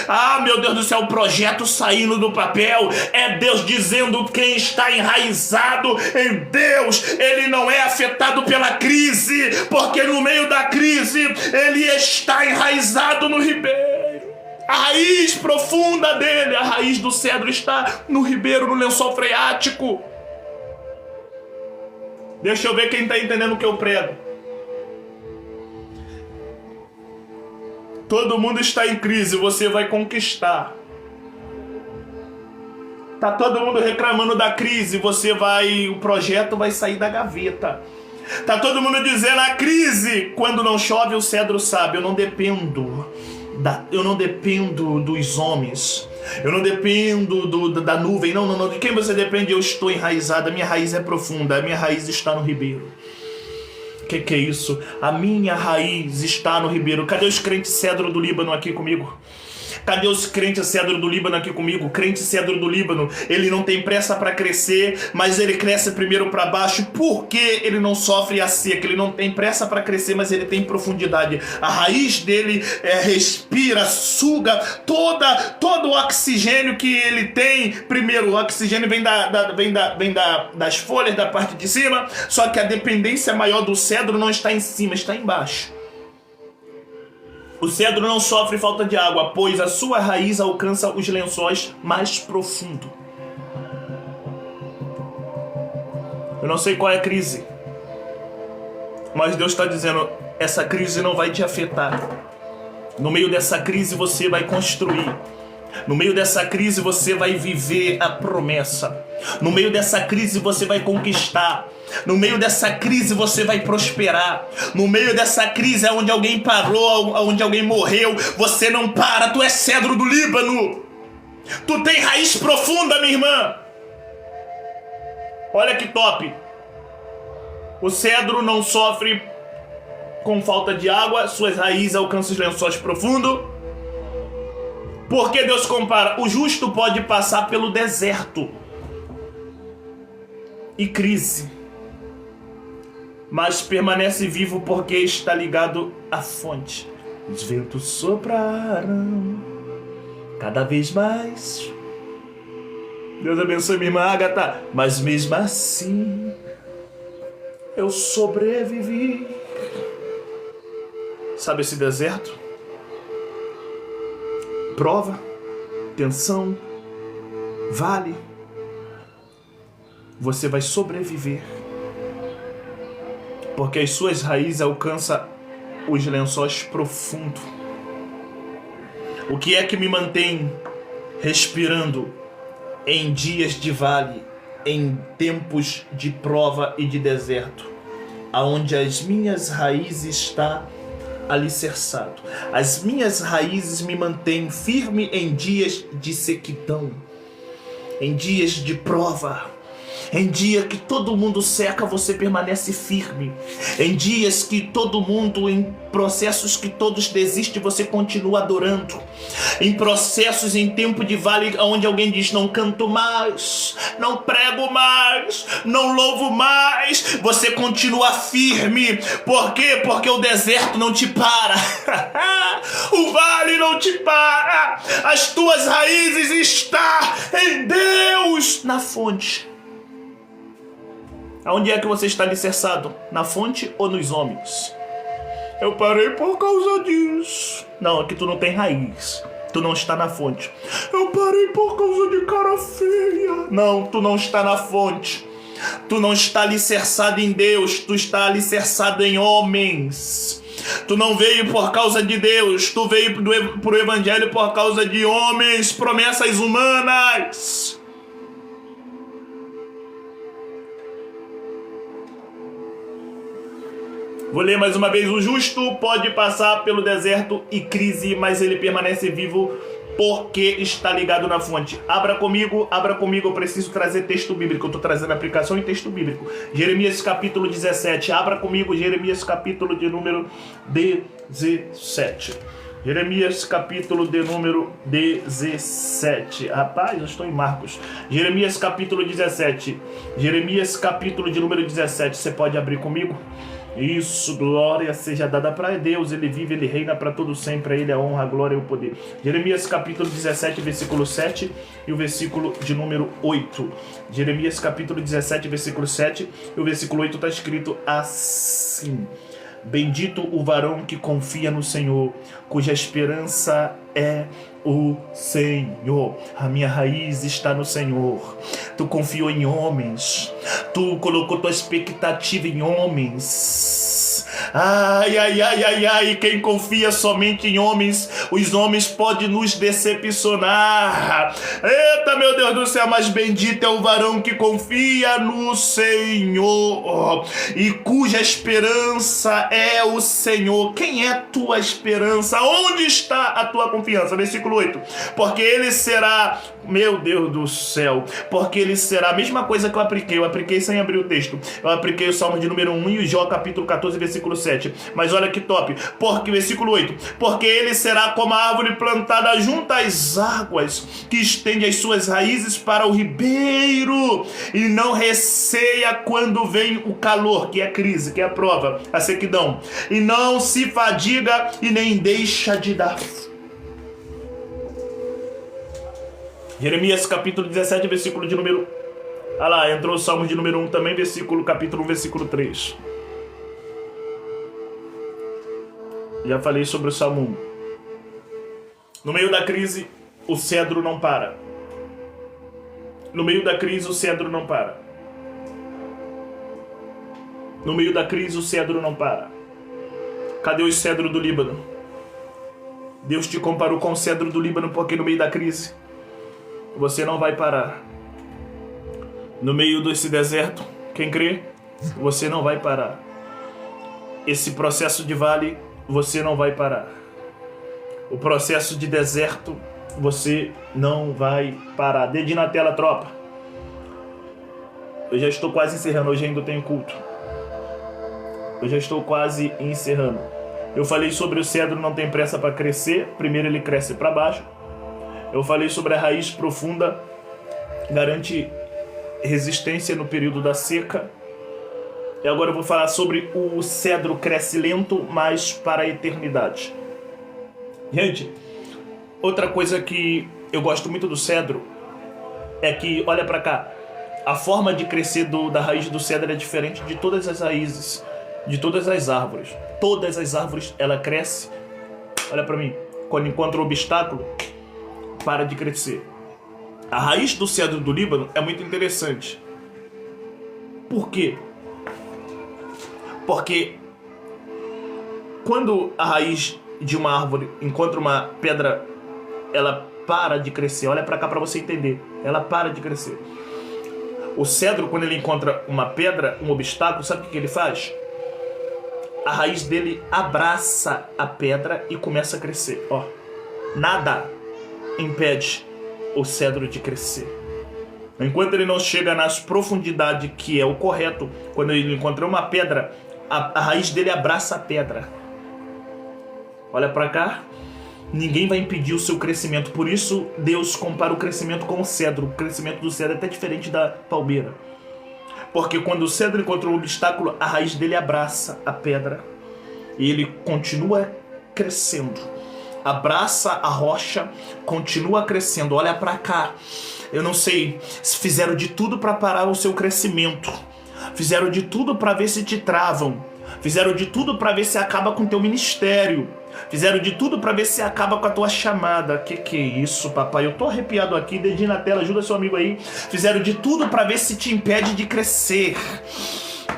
meu Deus do céu, o projeto saindo do papel. É Deus dizendo: quem está enraizado em Deus, ele não é afetado pela crise, porque no meio da crise ele está enraizado no ribeiro. A raiz profunda dele, a raiz do cedro está no ribeiro, no lençol freático. Deixa eu ver quem está entendendo o que eu prego. Todo mundo está em crise, você vai conquistar. Tá todo mundo reclamando da crise, o projeto vai sair da gaveta. Tá todo mundo dizendo a crise, quando não chove o cedro sabe, eu não dependo dos homens. Eu não dependo da nuvem, não. De quem você depende? Eu estou enraizado, a minha raiz é profunda, a minha raiz está no ribeiro. Que é isso? A minha raiz está no ribeiro. Cadê os crentes cedro do Líbano aqui comigo? Cadê os crentes cedro do Líbano aqui comigo? Crente cedro do Líbano, ele não tem pressa para crescer, mas ele cresce primeiro para baixo, porque ele não sofre a seca. Ele não tem pressa para crescer, mas ele tem profundidade. A raiz dele respira, suga todo o oxigênio que ele tem. Primeiro, o oxigênio vem das folhas, da parte de cima, só que a dependência maior do cedro não está em cima, está embaixo. O cedro não sofre falta de água, pois a sua raiz alcança os lençóis mais profundos. Eu não sei qual é a crise, mas Deus está dizendo, essa crise não vai te afetar. No meio dessa crise você vai construir. No meio dessa crise você vai viver a promessa. No meio dessa crise você vai conquistar. No meio dessa crise você vai prosperar. No meio dessa crise é onde alguém parou, onde alguém morreu, você não para. Tu é cedro do Líbano. Tu tem raiz profunda, minha irmã. Olha que top. O cedro não sofre com falta de água, suas raízes alcançam os lençóis profundos. Porque Deus compara, o justo pode passar pelo deserto e crise, mas permanece vivo porque está ligado à fonte. Os ventos soprarão cada vez mais. Deus abençoe minha irmã Agatha. Mas mesmo assim eu sobrevivi. Sabe esse deserto? Prova, tensão, vale. Você vai sobreviver, porque as suas raízes alcançam os lençóis profundos. O que é que me mantém respirando em dias de vale, em tempos de prova e de deserto, aonde as minhas raízes estão alicerçado. As minhas raízes me mantêm firme em dias de sequidão, em dias de prova. Em dia que todo mundo seca, você permanece firme. Em dias que todo mundo, em processos que todos desistem, você continua adorando. Em processos, em tempo de vale, onde alguém diz, não canto mais, não prego mais, não louvo mais, você continua firme. Por quê? Porque o deserto não te para. O vale não te para. As tuas raízes estão em Deus, na fonte. Aonde é que você está alicerçado? Na fonte ou nos homens? Eu parei por causa disso. Não, aqui tu não tem raiz. Tu não está na fonte. Eu parei por causa de cara feia. Não, tu não está na fonte. Tu não está alicerçado em Deus. Tu está alicerçado em homens. Tu não veio por causa de Deus. Tu veio pro evangelho por causa de homens. Promessas humanas. Vou ler mais uma vez. O justo pode passar pelo deserto e crise, mas ele permanece vivo porque está ligado na fonte. Abra comigo, eu preciso trazer texto bíblico. Eu estou trazendo aplicação em texto bíblico. Jeremias capítulo 17. Abra comigo Jeremias capítulo de número 17. Jeremias capítulo de número 17. Rapaz, eu estou em Marcos. Jeremias capítulo 17. Jeremias capítulo de número 17. Você pode abrir comigo? Isso, glória seja dada para Deus. Ele vive, ele reina para todo sempre. A ele a honra, a glória e o poder. Jeremias capítulo 17, versículo 7 e o versículo de número 8. Jeremias capítulo 17, versículo 7 e o versículo 8 está escrito assim: bendito o varão que confia no Senhor, cuja esperança é o Senhor. A minha raiz está no Senhor. Tu confiou em homens. Tu colocou tua expectativa em homens. Ai, ai, ai, ai, ai. Quem confia somente em homens, os homens podem nos decepcionar. Eita, meu Deus do céu, mas bendito é o varão que confia no Senhor e cuja esperança é o Senhor. Quem é tua esperança? Onde está a tua confiança? Versículo 8. Porque ele será, meu Deus do céu, porque ele será, a mesma coisa que eu apliquei sem abrir o texto. Eu apliquei o Salmo de número 1 e o Jó capítulo 14, versículo 7. Mas olha que top. Porque, versículo 8. Porque ele será como a árvore plantada junto às águas, que estende as suas raízes para o ribeiro e não receia quando vem o calor, que é a crise, que é a prova, a sequidão. E não se fadiga e nem deixa de dar. Jeremias capítulo 17, versículo de número... Ah lá, entrou o Salmo de número 1 também, capítulo 1, versículo 3. Já falei sobre o Salmo 1. No meio da crise, o cedro não para. No meio da crise, o cedro não para. No meio da crise, o cedro não para. Cadê o cedro do Líbano? Deus te comparou com o cedro do Líbano porque no meio da crise, você não vai parar. No meio desse deserto, quem crê, você não vai parar. Esse processo de vale, você não vai parar. O processo de deserto, você não vai parar. Dedinho na tela, tropa. Eu já estou quase encerrando, hoje ainda tenho culto. Eu já estou quase encerrando. Eu falei sobre o cedro não tem pressa para crescer. Primeiro ele cresce para baixo. Eu falei sobre a raiz profunda, garante resistência no período da seca. E agora eu vou falar sobre o cedro cresce lento, mas para a eternidade. Gente, outra coisa que eu gosto muito do cedro é que, olha para cá, a forma de crescer da raiz do cedro é diferente de todas as raízes, de todas as árvores. Todas as árvores, ela cresce, olha para mim, quando encontra um obstáculo, para de crescer. A raiz do cedro do Líbano é muito interessante. Por quê? Porque quando a raiz de uma árvore encontra uma pedra, ela para de crescer. Olha para cá para você entender. Ela para de crescer. O cedro, quando ele encontra uma pedra, um obstáculo, sabe o que ele faz? A raiz dele abraça a pedra e começa a crescer. Ó, nada impede o cedro de crescer. Enquanto ele não chega nas profundidades, que é o correto, quando ele encontra uma pedra, a raiz dele abraça a pedra. Olha para cá. Ninguém vai impedir o seu crescimento. Por isso, Deus compara o crescimento com o cedro. O crescimento do cedro é até diferente da palmeira. Porque quando o cedro encontra um obstáculo, a raiz dele abraça a pedra. E ele continua crescendo. Abraça a rocha, continua crescendo. Olha para cá. Eu não sei se fizeram de tudo para parar o seu crescimento. Fizeram de tudo para ver se te travam. Fizeram de tudo para ver se acaba com o teu ministério. Fizeram de tudo para ver se acaba com a tua chamada. Que é isso, papai? Eu tô arrepiado aqui, dedinho na tela, ajuda seu amigo aí. Fizeram de tudo para ver se te impede de crescer.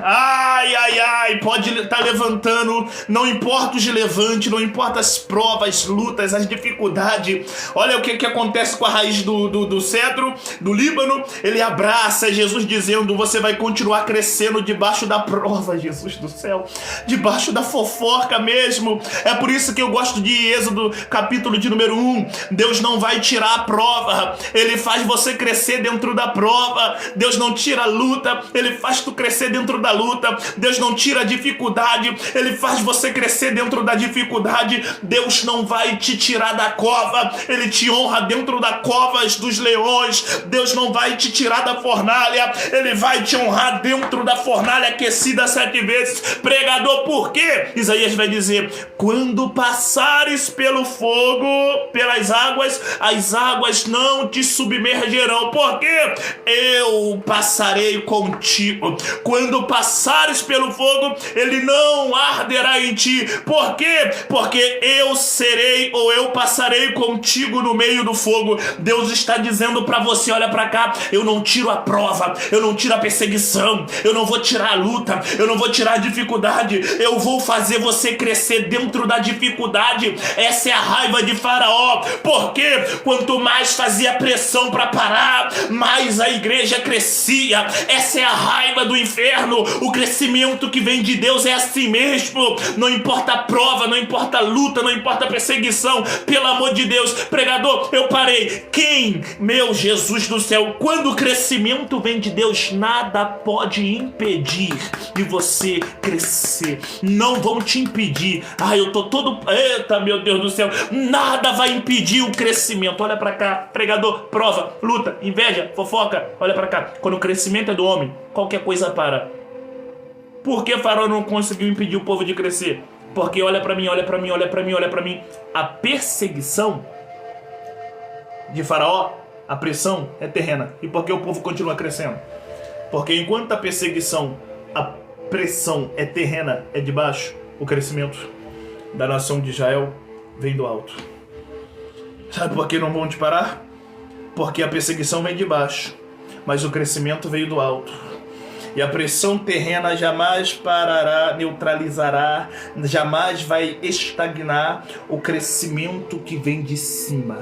Ai, ai, ai, pode estar levantando, não importa os levantes, não importa as provas, lutas, as dificuldades. Olha o que acontece com a raiz do cedro, do Líbano. Ele abraça Jesus dizendo, você vai continuar crescendo debaixo da prova, Jesus do céu, debaixo da fofoca mesmo. É por isso que eu gosto de Êxodo, capítulo de número 1. Deus não vai tirar a prova, Ele faz você crescer dentro da prova. Deus não tira a luta, Ele faz tu crescer dentro da luta. Deus não tira a dificuldade, Ele faz você crescer dentro da dificuldade. Deus não vai te tirar da cova, Ele te honra dentro da cova dos leões. Deus não vai te tirar da fornalha, Ele vai te honrar dentro da fornalha aquecida 7 vezes. Pregador, por quê? Isaías vai dizer, quando passares pelo fogo, pelas águas, as águas não te submergerão. Por quê? Eu passarei contigo. Quando passares pelo fogo, ele não arderá em ti. Por quê? Porque eu serei, ou eu passarei contigo no meio do fogo. Deus está dizendo para você, olha para cá, eu não tiro a prova, eu não tiro a perseguição, eu não vou tirar a luta, eu não vou tirar a dificuldade, eu vou fazer você crescer dentro da dificuldade. Essa é a raiva de Faraó. Porque quanto mais fazia pressão para parar, mais a igreja crescia. Essa é a raiva do inferno. O crescimento que vem de Deus é assim mesmo. Não importa a prova, não importa a luta, não importa a perseguição. Pelo amor de Deus, pregador, eu parei. Quem? Meu Jesus do céu, quando o crescimento vem de Deus, nada pode impedir de você crescer. Não vão te impedir. Ai, eu tô todo... Eita, meu Deus do céu. Nada vai impedir o crescimento. Olha pra cá, pregador, prova, luta, inveja, fofoca. Olha pra cá. Quando o crescimento é do homem, qualquer coisa para. Por que Faraó não conseguiu impedir o povo de crescer? Porque olha pra mim, olha pra mim, olha pra mim, olha pra mim. A perseguição de Faraó, a pressão é terrena. E por que o povo continua crescendo? Porque enquanto a perseguição, a pressão é terrena, é de baixo, o crescimento da nação de Israel vem do alto. Sabe por que não vão te parar? Porque a perseguição vem de baixo, mas o crescimento veio do alto. E a pressão terrena jamais parará, neutralizará, jamais vai estagnar o crescimento que vem de cima.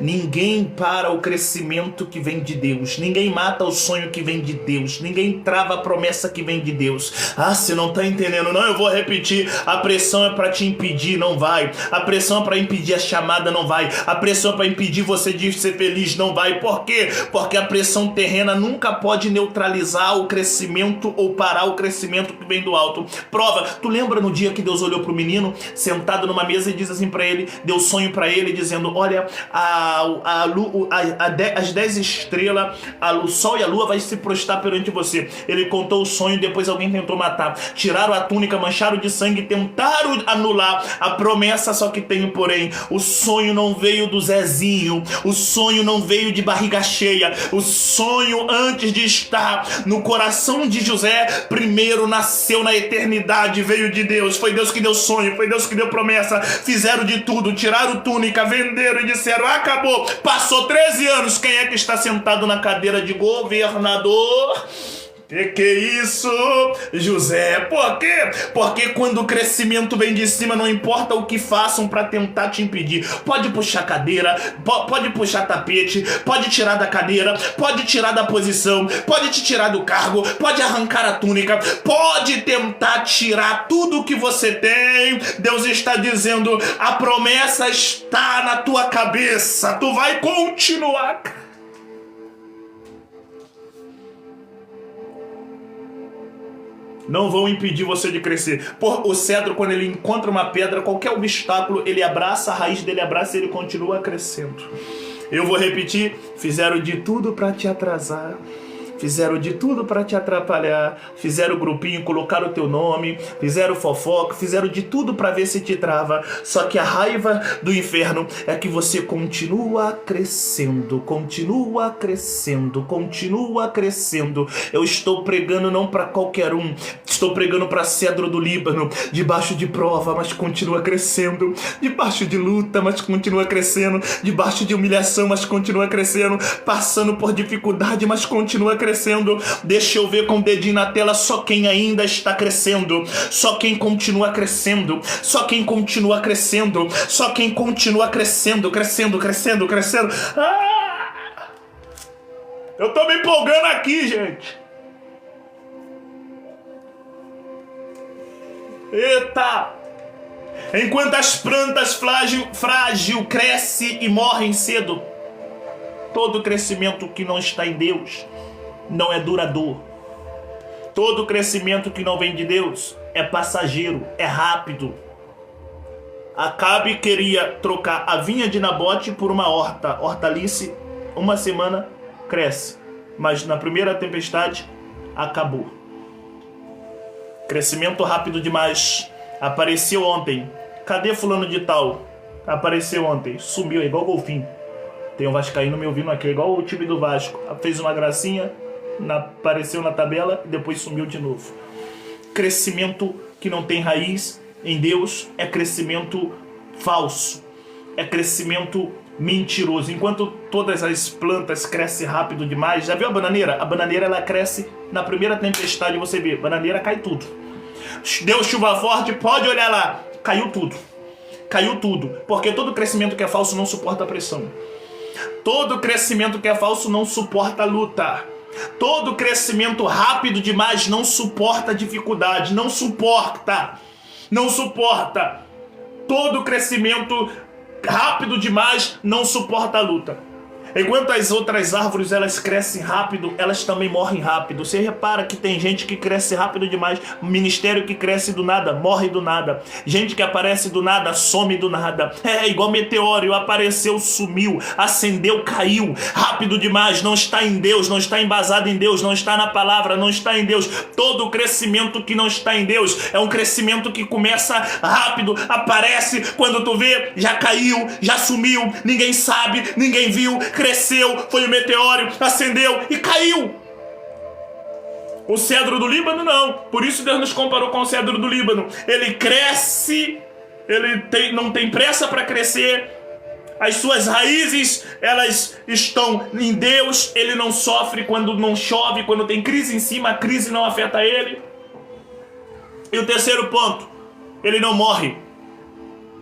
Ninguém para o crescimento que vem de Deus. Ninguém mata o sonho que vem de Deus. Ninguém trava a promessa que vem de Deus. Ah, você não tá entendendo. Não, eu vou repetir. A pressão é para te impedir, não vai. A pressão é para impedir a chamada, não vai. A pressão é para impedir você de ser feliz, não vai. Por quê? Porque a pressão terrena nunca pode neutralizar o crescimento ou parar o crescimento que vem do alto. Prova, tu lembra no dia que Deus olhou pro menino sentado numa mesa e diz assim para ele, deu sonho para ele dizendo, olha, as 10 estrelas, o sol e a lua vai se prostrar perante você. Ele contou o sonho, depois alguém tentou matar, tiraram a túnica, mancharam de sangue, tentaram anular a promessa, só que tem um porém, o sonho não veio do Zezinho, o sonho não veio de barriga cheia, o sonho antes de estar no coração de José, primeiro nasceu na eternidade, veio de Deus, foi Deus que deu sonho, foi Deus que deu promessa, fizeram de tudo, tiraram túnica, venderam e disseram, acabou, passou 13 anos, quem é que está sentado na cadeira de governador? Que isso, José? Por quê? Porque quando o crescimento vem de cima, não importa o que façam para tentar te impedir. Pode puxar cadeira, pode puxar tapete, pode tirar da cadeira, pode tirar da posição, pode te tirar do cargo, pode arrancar a túnica, pode tentar tirar tudo que você tem. Deus está dizendo, a promessa está na tua cabeça, tu vai continuar. Não vão impedir você de crescer. O cedro, quando ele encontra uma pedra, qualquer obstáculo, ele abraça, a raiz dele abraça e ele continua crescendo. Eu vou repetir, fizeram de tudo para te atrasar. Fizeram de tudo para te atrapalhar, fizeram grupinho, colocaram o teu nome, fizeram fofoca, fizeram de tudo para ver se te trava. Só que a raiva do inferno é que você continua crescendo, continua crescendo, continua crescendo. Eu estou pregando não para qualquer um, estou pregando para cedro do Líbano, debaixo de prova, mas continua crescendo, debaixo de luta, mas continua crescendo, debaixo de humilhação, mas continua crescendo, passando por dificuldade, mas continua crescendo. Deixa eu ver com o dedinho na tela só quem ainda está crescendo, só quem continua crescendo, só quem continua crescendo, só quem continua crescendo, crescendo. Eu tô me empolgando aqui, gente. Eita! Enquanto as plantas frágil crescem e morrem cedo, todo crescimento que não está em Deus não é duradouro. Todo crescimento que não vem de Deus é passageiro, é rápido. Acabe queria trocar a vinha de Nabote por uma hortaliça, uma semana cresce, mas na primeira tempestade acabou. Crescimento rápido demais. Apareceu ontem. Cadê fulano de tal? Apareceu ontem, sumiu, é igual golfinho. Tem um vascaíno me ouvindo aqui, igual o time do Vasco. Fez uma gracinha, apareceu na tabela e depois sumiu de novo. Crescimento que não tem raiz em Deus é crescimento falso, é crescimento mentiroso. Enquanto todas as plantas crescem rápido demais, já viu a bananeira? A bananeira ela cresce na primeira tempestade, você vê, bananeira cai tudo. Deu chuva forte, pode olhar lá, caiu tudo, porque todo crescimento que é falso não suporta a pressão. Todo crescimento que é falso não suporta a luta. Todo crescimento rápido demais não suporta dificuldade, não suporta. Todo crescimento rápido demais não suporta a luta. Enquanto as outras árvores elas crescem rápido, elas também morrem rápido. Você repara que tem gente que cresce rápido demais, ministério que cresce do nada, morre do nada. Gente que aparece do nada, some do nada. É igual meteoro, apareceu, sumiu, acendeu, caiu. Rápido demais, não está em Deus, não está embasado em Deus, não está na palavra, não está em Deus. Todo crescimento que não está em Deus é um crescimento que começa rápido, aparece, quando tu vê, já caiu, já sumiu, ninguém sabe, ninguém viu, cresceu, foi o meteoro, acendeu e caiu. O cedro do Líbano não. Por isso Deus nos comparou com o cedro do Líbano. Ele cresce, não tem pressa para crescer, as suas raízes, elas estão em Deus, ele não sofre quando não chove, quando tem crise em cima, a crise não afeta ele. E o terceiro ponto, ele não morre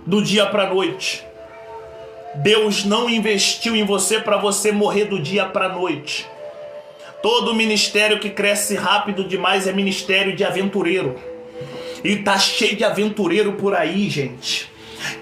do dia para a noite. Deus não investiu em você para você morrer do dia para a noite. Todo ministério que cresce rápido demais é ministério de aventureiro. E tá cheio de aventureiro por aí, gente.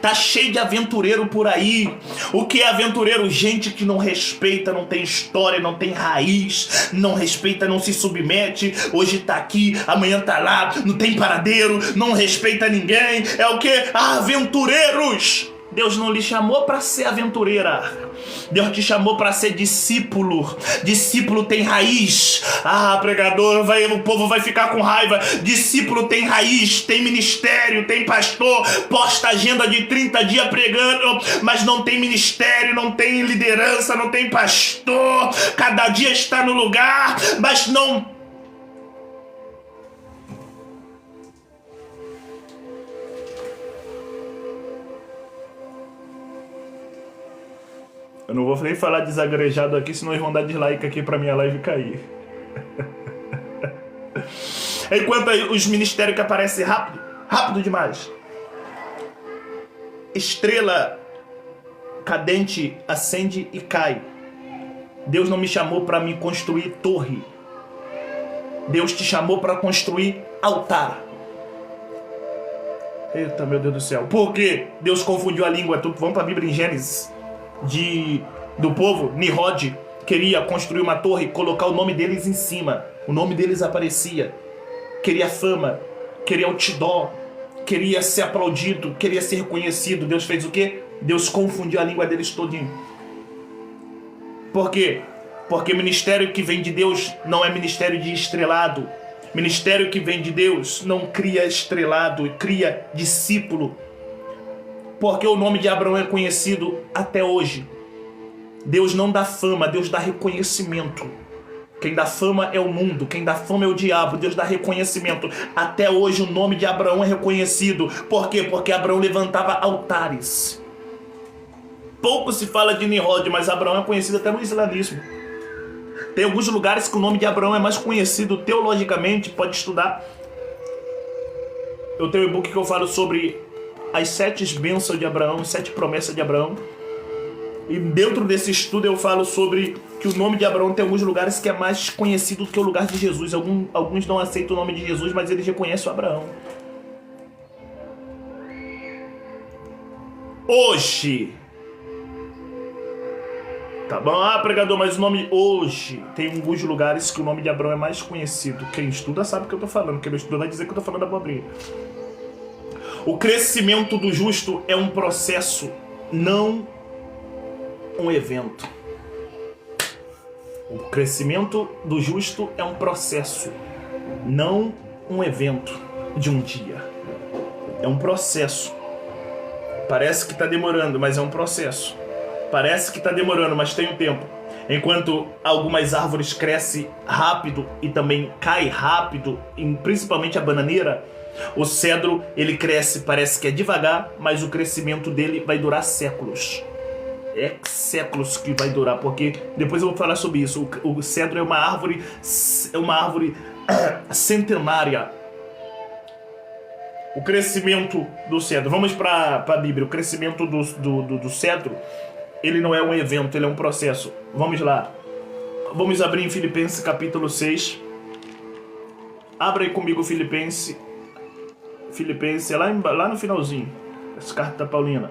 Tá cheio de aventureiro por aí. O que é aventureiro? Gente que não respeita, não tem história, não tem raiz, não respeita, não se submete. Hoje tá aqui, amanhã tá lá, não tem paradeiro, não respeita ninguém. É o que? Aventureiros! Deus não lhe chamou para ser aventureira. Deus te chamou para ser discípulo. Discípulo tem raiz. Ah, pregador, o povo vai ficar com raiva. Discípulo tem raiz, tem ministério, tem pastor, posta agenda de 30 dias pregando, mas não tem ministério, não tem liderança, não tem pastor. Cada dia está no lugar, mas não... Eu não vou nem falar desagrejado aqui, senão eles vão dar dislike aqui pra minha live cair. Enquanto os ministérios que aparecem rápido demais. Estrela cadente acende e cai. Deus não me chamou para me construir torre. Deus te chamou para construir altar. Eita, meu Deus do céu. Por quê? Deus confundiu a língua. Vamos para a Bíblia em Gênesis. Do povo, Nimrod queria construir uma torre e colocar o nome deles em cima. O nome deles aparecia. Queria fama, queria outdoor, queria ser aplaudido, queria ser reconhecido. Deus fez o quê? Deus confundiu a língua deles todinho. Por quê? Porque ministério que vem de Deus não é ministério de estrelado. Ministério que vem de Deus não cria estrelado, cria discípulo. Porque o nome de Abraão é conhecido até hoje. Deus não dá fama, Deus dá reconhecimento. Quem dá fama é o mundo, quem dá fama é o diabo. Deus dá reconhecimento. Até hoje o nome de Abraão é reconhecido. Por quê? Porque Abraão levantava altares. Pouco se fala de Nimrod, mas Abraão é conhecido até no islamismo. Tem alguns lugares que o nome de Abraão é mais conhecido teologicamente, pode estudar. Eu tenho um e-book que eu falo sobre as 7 bênçãos de Abraão, as 7 promessas de Abraão. E dentro desse estudo eu falo sobre que o nome de Abraão tem alguns lugares que é mais conhecido do que o lugar de Jesus. Alguns não aceitam o nome de Jesus, mas eles reconhecem o Abraão. Hoje. Tá bom? Ah, pregador, mas o nome hoje tem alguns lugares que o nome de Abraão é mais conhecido. Quem estuda sabe o que eu tô falando. Quem não estuda vai dizer que eu tô falando abobrinha. O crescimento do justo é um processo, não um evento. O crescimento do justo é um processo, não um evento de um dia. É um processo. Parece que está demorando, mas é um processo. Parece que está demorando, mas tem um tempo. Enquanto algumas árvores crescem rápido e também caem rápido, principalmente a bananeira, o cedro, ele cresce, parece que é devagar, mas o crescimento dele vai durar séculos. É séculos que vai durar, porque depois eu vou falar sobre isso. O cedro é uma árvore centenária. O crescimento do cedro. Vamos para a Bíblia. O crescimento do cedro, ele não é um evento, ele é um processo. Vamos lá. Vamos abrir em Filipenses capítulo 6. Abra aí comigo Filipenses, é lá no finalzinho. Essa carta da Paulina.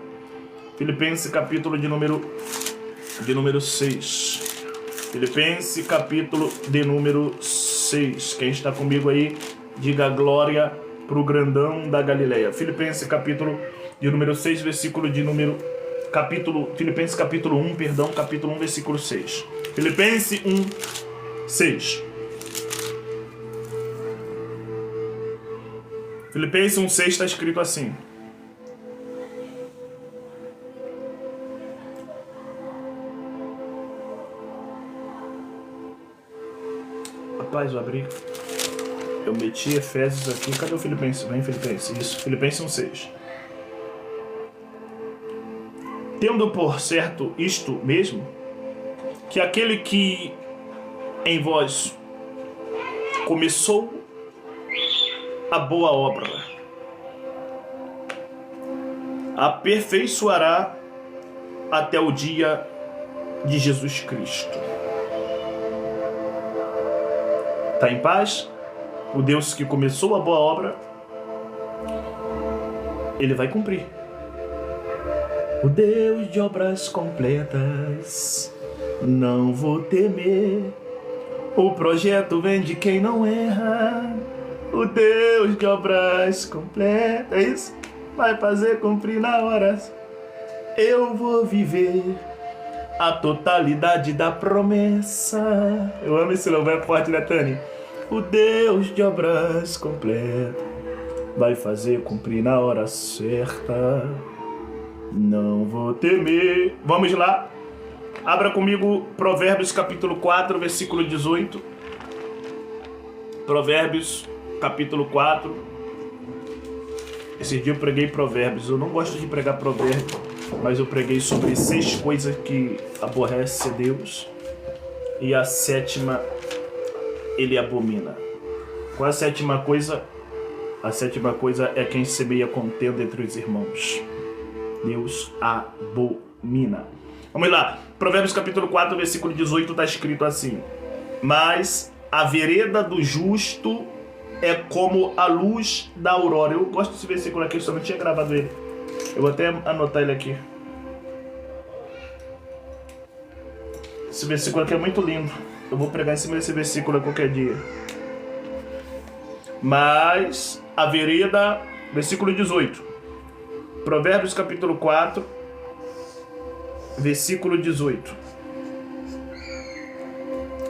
Filipenses capítulo de número 6. Filipenses capítulo de número 6. Quem está comigo aí, diga glória pro grandão da Galileia. Filipenses capítulo de número 6, versículo de número... Filipenses capítulo 1, capítulo 1, versículo 6. Filipenses 1, 6. Filipenses 1, 6 está escrito assim: Rapaz, eu meti Efésios aqui. Cadê o Filipenses? Vem, Filipenses. Isso, Filipenses 1, 6. Tendo por certo isto mesmo, que aquele que em vós começou a boa obra, aperfeiçoará até o dia de Jesus Cristo. Está em paz? O Deus que começou a boa obra, Ele vai cumprir. O Deus de obras completas, não vou temer. O projeto vem de quem não erra. O Deus de obras completas, é isso? Vai fazer cumprir na hora. Eu vou viver a totalidade da promessa. Eu amo esse louvor, é forte, né, Tani? O Deus de obras completas vai fazer cumprir na hora certa. Não vou temer. Vamos lá. Abra comigo Provérbios capítulo 4, versículo 18. Provérbios capítulo 4. Esse dia eu preguei Provérbios. Eu não gosto de pregar Provérbios, mas eu preguei sobre 6 coisas que aborrece Deus. E a 7ª ele abomina. Qual é a 7ª coisa? A 7ª coisa é quem semeia contenda entre os irmãos. Deus abomina. Vamos lá. Provérbios capítulo 4, versículo 18 está escrito assim: mas a vereda do justo é como a luz da aurora. Eu gosto desse versículo aqui, eu só não tinha gravado ele. Eu vou até anotar ele aqui. Esse versículo aqui é muito lindo. Eu vou pregar em cima desse versículo qualquer dia. Mas a vereda, versículo 18. Provérbios capítulo 4, versículo 18.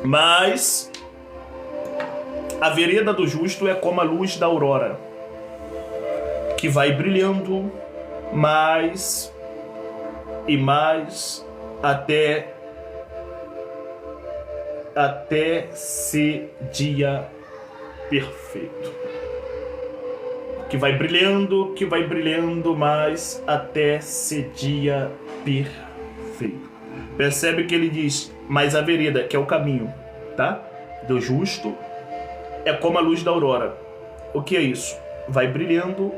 Mas a vereda do justo é como a luz da aurora, que vai brilhando mais e mais até ser dia perfeito. Que vai brilhando mais até ser dia perfeito. Percebe que ele diz, mas a vereda, que é o caminho, tá? Do justo, é como a luz da aurora. O que é isso? Vai brilhando,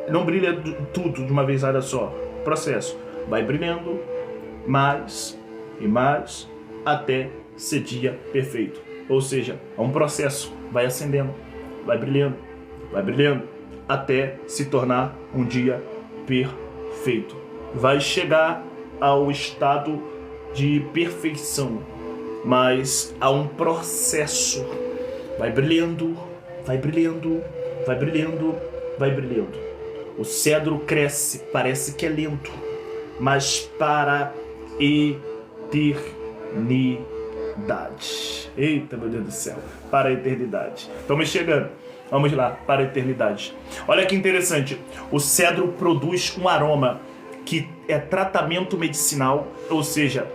não brilha tudo de uma vez só. Processo. Vai brilhando mais e mais até ser dia perfeito. Ou seja, é um processo. Vai acendendo, vai brilhando, até se tornar um dia perfeito. Vai chegar ao estado de perfeição, mas há um processo. Vai brilhando. O cedro cresce, parece que é lento, mas para eternidade. Eita, meu Deus do céu, para a eternidade. Estamos chegando. Vamos lá, para a eternidade. Olha que interessante. O cedro produz um aroma que é tratamento medicinal, ou seja,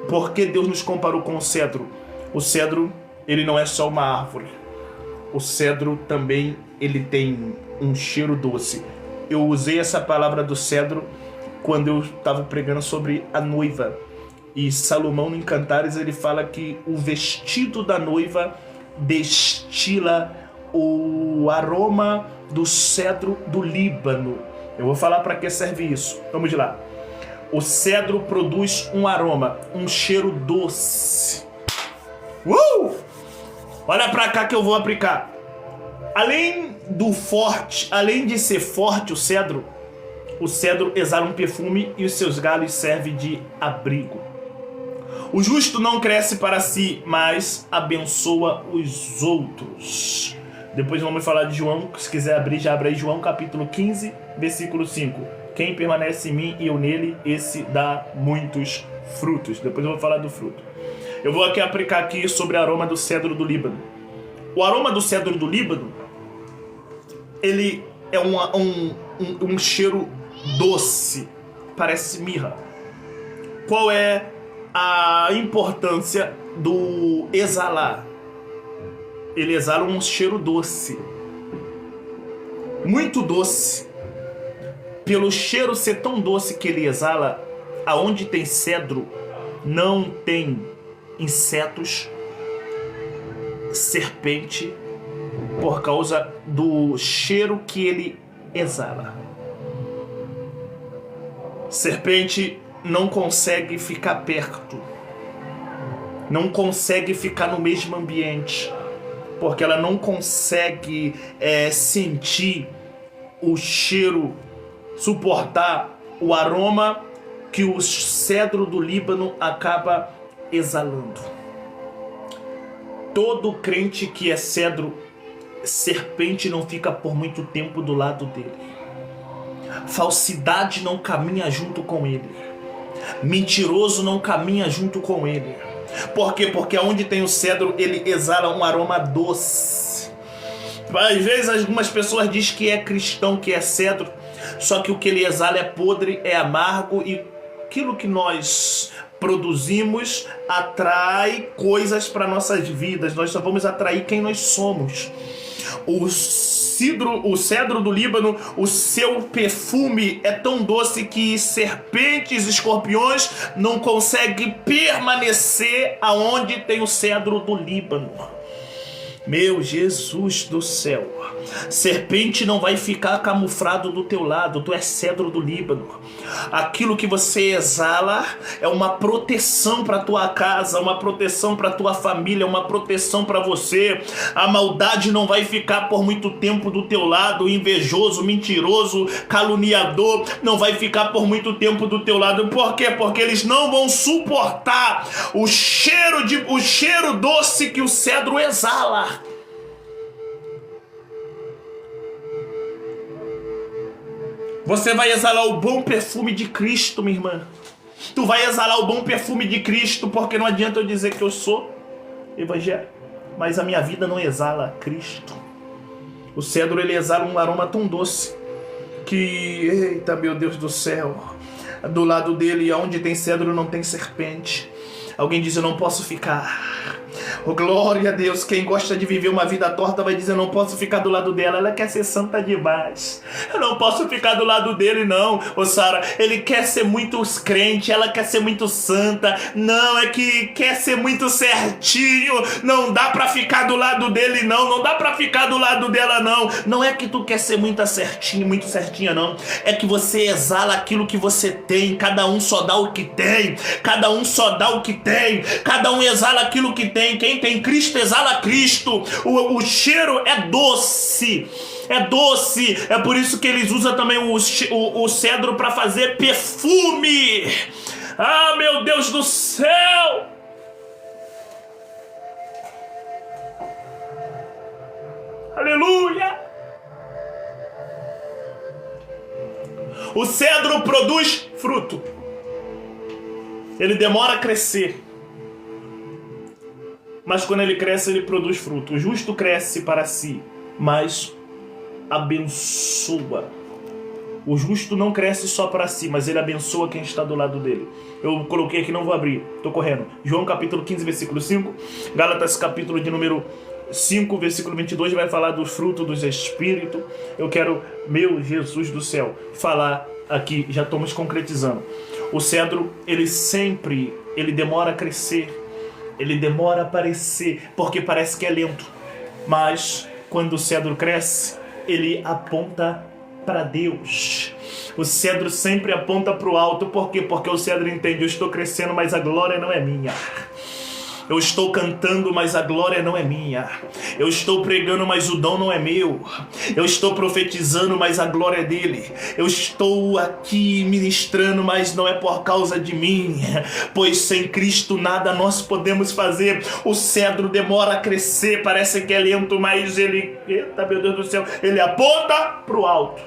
por que Deus nos comparou com o cedro? O cedro, ele não é só uma árvore. O cedro também, ele tem um cheiro doce. Eu usei essa palavra do cedro quando eu estava pregando sobre a noiva. E Salomão, no Cantares, ele fala que o vestido da noiva destila o aroma do cedro do Líbano. Eu vou falar para que serve isso. Vamos lá. O cedro produz um aroma, um cheiro doce. Olha para cá que eu vou aplicar. Além de ser forte o cedro exala um perfume e os seus galhos servem de abrigo. O justo não cresce para si, mas abençoa os outros. Depois vamos falar de João, se quiser abrir, já abre aí João capítulo 15, versículo 5. Quem permanece em mim e eu nele, esse dá muitos frutos. Depois eu vou falar do fruto. Eu vou aqui aplicar aqui sobre o aroma do cedro do Líbano. O aroma do cedro do Líbano, ele é um cheiro doce, parece mirra. Qual é a importância do exalar? Ele exala um cheiro doce, muito doce, pelo cheiro ser tão doce que ele exala, aonde tem cedro não tem insetos, serpente, por causa do cheiro que ele exala. Serpente não consegue ficar perto, não consegue ficar no mesmo ambiente, porque ela não consegue sentir o cheiro, suportar o aroma que o cedro do Líbano acaba exalando. Todo crente que é cedro, serpente não fica por muito tempo do lado dele. Falsidade não caminha junto com ele. Mentiroso não caminha junto com ele. Por quê? Porque onde tem o cedro, ele exala um aroma doce. Às vezes algumas pessoas dizem que é cristão, que é cedro, só que o que ele exala é podre, é amargo, e aquilo que nós produzimos atrai coisas para nossas vidas. Nós só vamos atrair quem nós somos. O cedro do Líbano, o seu perfume é tão doce que serpentes, escorpiões não conseguem permanecer aonde tem o cedro do Líbano. Meu Jesus do céu, serpente não vai ficar camuflado do teu lado, tu és cedro do Líbano. Aquilo que você exala é uma proteção para tua casa, uma proteção para tua família, uma proteção para você. A maldade não vai ficar por muito tempo do teu lado, o invejoso, mentiroso, caluniador não vai ficar por muito tempo do teu lado. Por quê? Porque eles não vão suportar o cheiro doce que o cedro exala. Você vai exalar o bom perfume de Cristo, minha irmã. Tu vai exalar o bom perfume de Cristo, porque não adianta eu dizer que eu sou evangélico, mas a minha vida não exala Cristo. O cedro, ele exala um aroma tão doce que, eita, meu Deus do céu, do lado dele, onde tem cedro não tem serpente. Alguém diz, eu não posso ficar. Oh, glória a Deus. Quem gosta de viver uma vida torta vai dizer, eu não posso ficar do lado dela, ela quer ser santa demais. Eu não posso ficar do lado dele, não. Ô Sara, ele quer ser muito crente, ela quer ser muito santa. Não, é que quer ser muito certinho. Não dá pra ficar do lado dele, não. Não dá pra ficar do lado dela, não. Não é que tu quer ser muito certinho, muito certinha, não. É que você exala aquilo que você tem. Cada um só dá o que tem. Cada um só dá o que tem. Cada um exala aquilo que tem. Quem tem Cristo exala Cristo. O cheiro é doce. É doce. É por isso que eles usam também o cedro para fazer perfume. Ah, meu Deus do céu! Aleluia! O cedro produz fruto. Ele demora a crescer, mas quando ele cresce, ele produz fruto. O justo cresce para si, mas abençoa. O justo não cresce só para si, mas ele abençoa quem está do lado dele. Eu coloquei aqui, não vou abrir, estou correndo. João capítulo 15, versículo 5. Gálatas capítulo de número 5, versículo 22, vai falar do fruto dos Espíritos. Eu quero, meu Jesus do céu, falar aqui, já estamos concretizando. O cedro, ele demora a crescer. Ele demora a aparecer, porque parece que é lento. Mas, quando o cedro cresce, ele aponta para Deus. O cedro sempre aponta para o alto. Por quê? Porque o cedro entende, eu estou crescendo, mas a glória não é minha. Eu estou cantando, mas a glória não é minha. Eu estou pregando, mas o dom não é meu. Eu estou profetizando, mas a glória é dele. Eu estou aqui ministrando, mas não é por causa de mim. Pois sem Cristo nada nós podemos fazer. O cedro demora a crescer, parece que é lento, mas ele, eita, meu Deus do céu, ele aponta para o alto.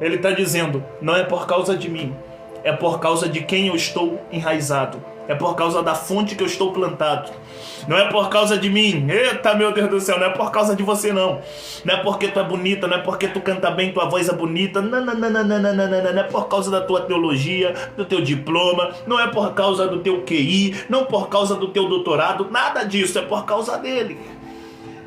Ele está dizendo, não é por causa de mim, é por causa de quem eu estou enraizado. É por causa da fonte que eu estou plantado. Não é por causa de mim. Eita, meu Deus do céu. Não é por causa de você, não. Não é porque tu é bonita. Não é porque tu canta bem, tua voz é bonita. Não, não, não, não, não, não, não, não. Não é por causa da tua teologia, do teu diploma. Não é por causa do teu QI. Não por causa do teu doutorado. Nada disso. É por causa dele.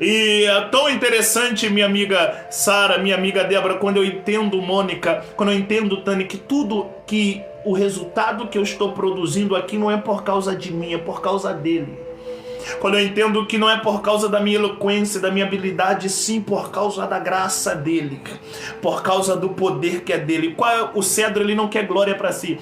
E é tão interessante, minha amiga Sara, minha amiga Débora, quando eu entendo, Mônica, quando eu entendo, Tânia, que tudo que o resultado que eu estou produzindo aqui não é por causa de mim, é por causa dele. Quando eu entendo que não é por causa da minha eloquência, da minha habilidade, sim por causa da graça dele, por causa do poder que é dele. O cedro, ele não quer glória para si.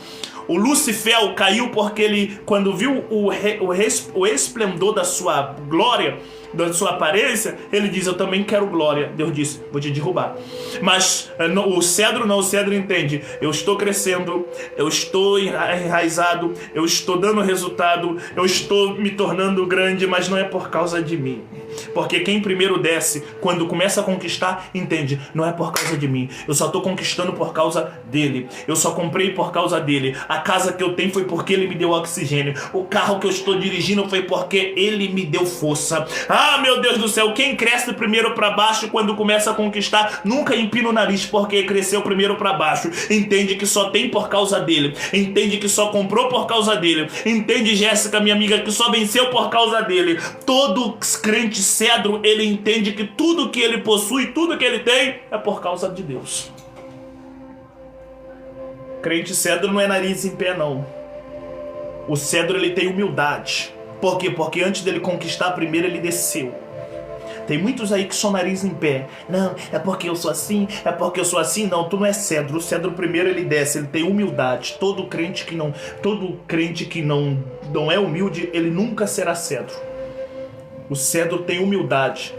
O Lucifer caiu porque ele, quando viu o esplendor da sua glória, da sua aparência, ele diz: eu também quero glória. Deus disse: vou te derrubar. Mas o cedro não, o cedro entende: eu estou crescendo, eu estou enraizado, eu estou dando resultado, eu estou me tornando grande, mas não é por causa de mim. Porque quem primeiro desce, quando começa a conquistar, entende: não é por causa de mim, eu só estou conquistando por causa dele, eu só comprei por causa dele, a casa que eu tenho foi porque ele me deu oxigênio, o carro que eu estou dirigindo foi porque ele me deu força. Ah, meu Deus do céu, quem cresce primeiro para baixo quando começa a conquistar, nunca empina o nariz porque cresceu primeiro para baixo. Entende que só tem por causa dele, entende que só comprou por causa dele, entende, Jéssica, minha amiga, que só venceu por causa dele. Todo crente cedro, ele entende que tudo que ele possui, tudo que ele tem é por causa de Deus. Crente cedro não é nariz em pé, não. O cedro, ele tem humildade. Por quê? Porque antes dele conquistar primeiro, ele desceu. Tem muitos aí que são nariz em pé. Não, é porque eu sou assim, é porque eu sou assim. Não, tu não é cedro. O cedro primeiro ele desce, ele tem humildade. Todo crente que não é humilde, ele nunca será cedro. O cedro tem humildade.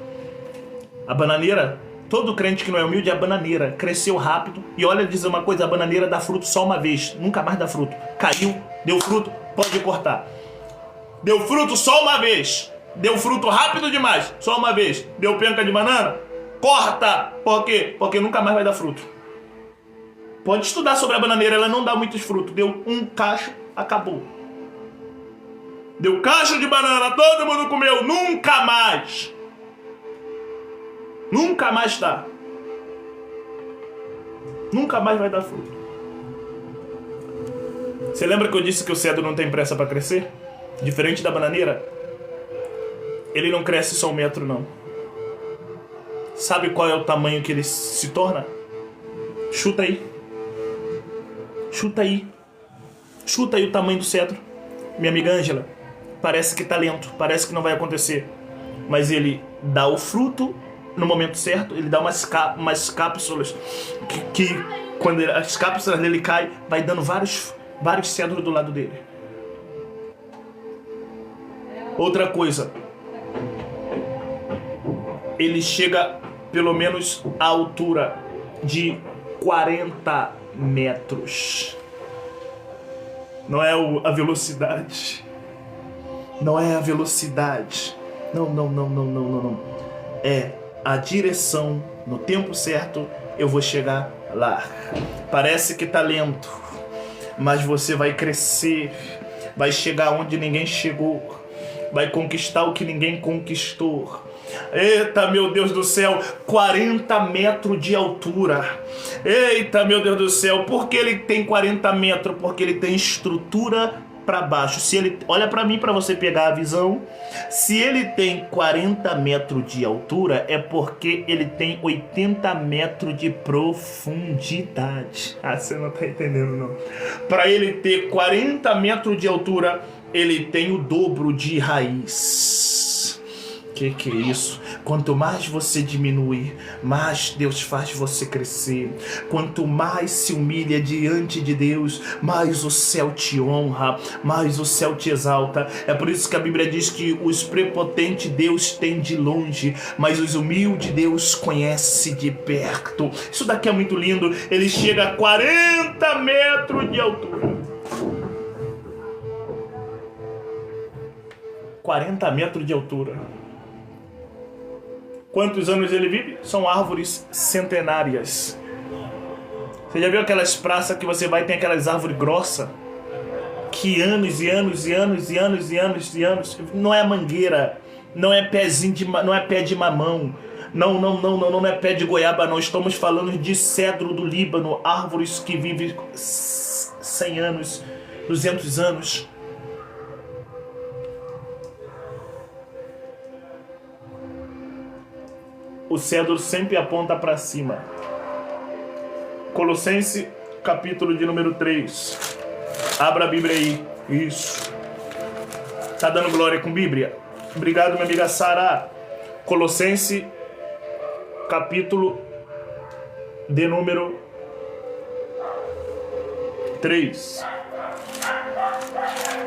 A bananeira, todo crente que não é humilde é a bananeira. Cresceu rápido. E olha, dizer uma coisa: a bananeira dá fruto só uma vez, nunca mais dá fruto. Caiu, deu fruto, pode cortar. Deu fruto só uma vez. Deu fruto rápido demais, só uma vez. Deu penca de banana? Corta! Por quê? Porque nunca mais vai dar fruto. Pode estudar sobre a bananeira, ela não dá muitos frutos. Deu um cacho, acabou. Deu cacho de banana, todo mundo comeu, nunca mais. Nunca mais dá. Nunca mais vai dar fruto. Você lembra que eu disse que o cedro não tem pressa para crescer? Diferente da bananeira, ele não cresce só 1 metro, não. Sabe qual é o tamanho que ele se torna? Chuta aí. Chuta aí. Chuta aí o tamanho do cedro. Minha amiga Ângela, parece que tá lento, parece que não vai acontecer. Mas ele dá o fruto no momento certo, ele dá umas cápsulas que quando as cápsulas dele caem, vai dando vários cedros do lado dele. Outra coisa, ele chega pelo menos à altura de 40 metros. Não é a velocidade. Não é a velocidade. Não. É a direção. No tempo certo, eu vou chegar lá. Parece que tá lento, mas você vai crescer. Vai chegar onde ninguém chegou. Vai conquistar o que ninguém conquistou. Eita, meu Deus do céu, 40 metros de altura. Eita, meu Deus do céu, por que ele tem 40 metros? Porque ele tem estrutura para baixo. Se ele, olha para mim para você pegar a visão. Se ele tem 40 metros de altura, é porque ele tem 80 metros de profundidade. Ah, você não tá entendendo, não. Para ele ter 40 metros de altura, ele tem o dobro de raiz. Que é isso? Quanto mais você diminui, mais Deus faz você crescer. Quanto mais se humilha diante de Deus, mais o céu te honra, mais o céu te exalta. É por isso que a Bíblia diz que os prepotentes Deus tem de longe, mas os humildes Deus conhece de perto. Isso daqui é muito lindo. Ele chega a 40 metros de altura. 40 metros de altura. Quantos anos ele vive? São árvores centenárias. Você já viu aquelas praças que você vai e tem aquelas árvores grossas? Que anos e anos e anos e anos e anos e anos. Não é mangueira, não é não é pé de mamão. Não é pé de goiaba, não. Estamos falando de cedro do Líbano, árvores que vivem 100 anos, 200 anos. o cedro sempre aponta para cima. Colossenses, capítulo de número 3. Abra a Bíblia aí. Isso. Tá dando glória com Bíblia? Obrigado, minha amiga Sara. Colossenses, capítulo de número 3.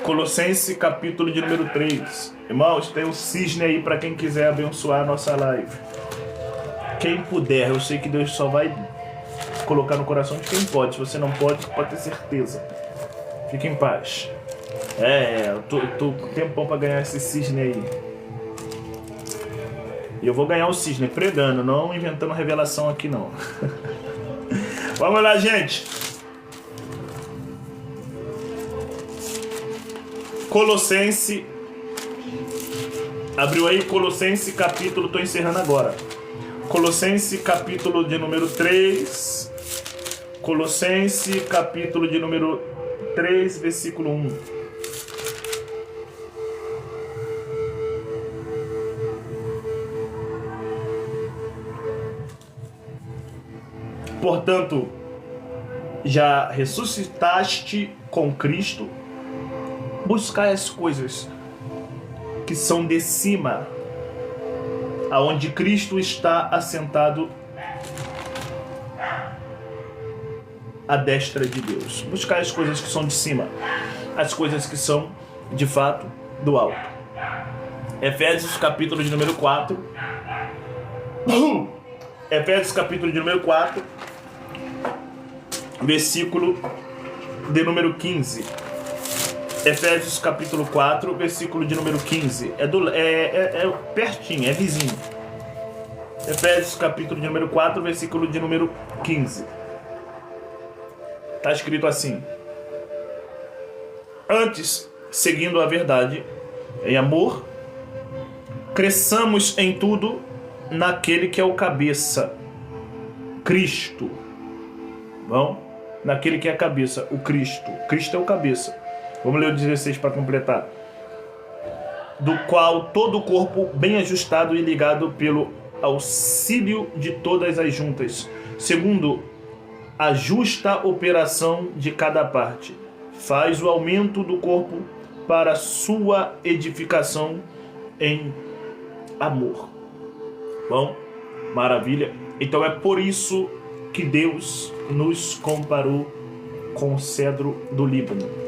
Colossenses, capítulo de número 3. Irmãos, tem um cisne aí para quem quiser abençoar a nossa live. Quem puder, eu sei que Deus só vai colocar no coração de quem pode. Se você não pode, pode ter certeza. Fique em paz. Eu tô com tempão para ganhar esse cisne aí. E eu vou ganhar o cisne pregando, não inventando revelação aqui não. Vamos lá, gente. Colossenses. Abriu aí Colossenses capítulo, tô encerrando agora. Colossenses capítulo de número 3. Colossenses capítulo de número 3, versículo 1. Portanto, já ressuscitaste com Cristo, buscai as coisas que são de cima, aonde Cristo está assentado à destra de Deus. Buscai as coisas que são de cima, as coisas que são de fato do alto. Efésios capítulo de número 4. Efésios capítulo de número 4, versículo de número 15. Efésios capítulo 4, versículo de número 15. É pertinho, é vizinho. Efésios capítulo de número 4, versículo de número 15. Está escrito assim: antes, seguindo a verdade, em amor, cresçamos em tudo naquele que é o cabeça, Cristo. Bom? Naquele que é a cabeça, o Cristo. Cristo é o cabeça. Vamos ler o 16 para completar. Do qual todo o corpo, bem ajustado e ligado pelo auxílio de todas as juntas, segundo a justa operação de cada parte, faz o aumento do corpo para sua edificação em amor. Bom, maravilha. Então é por isso que Deus nos comparou com o cedro do Líbano.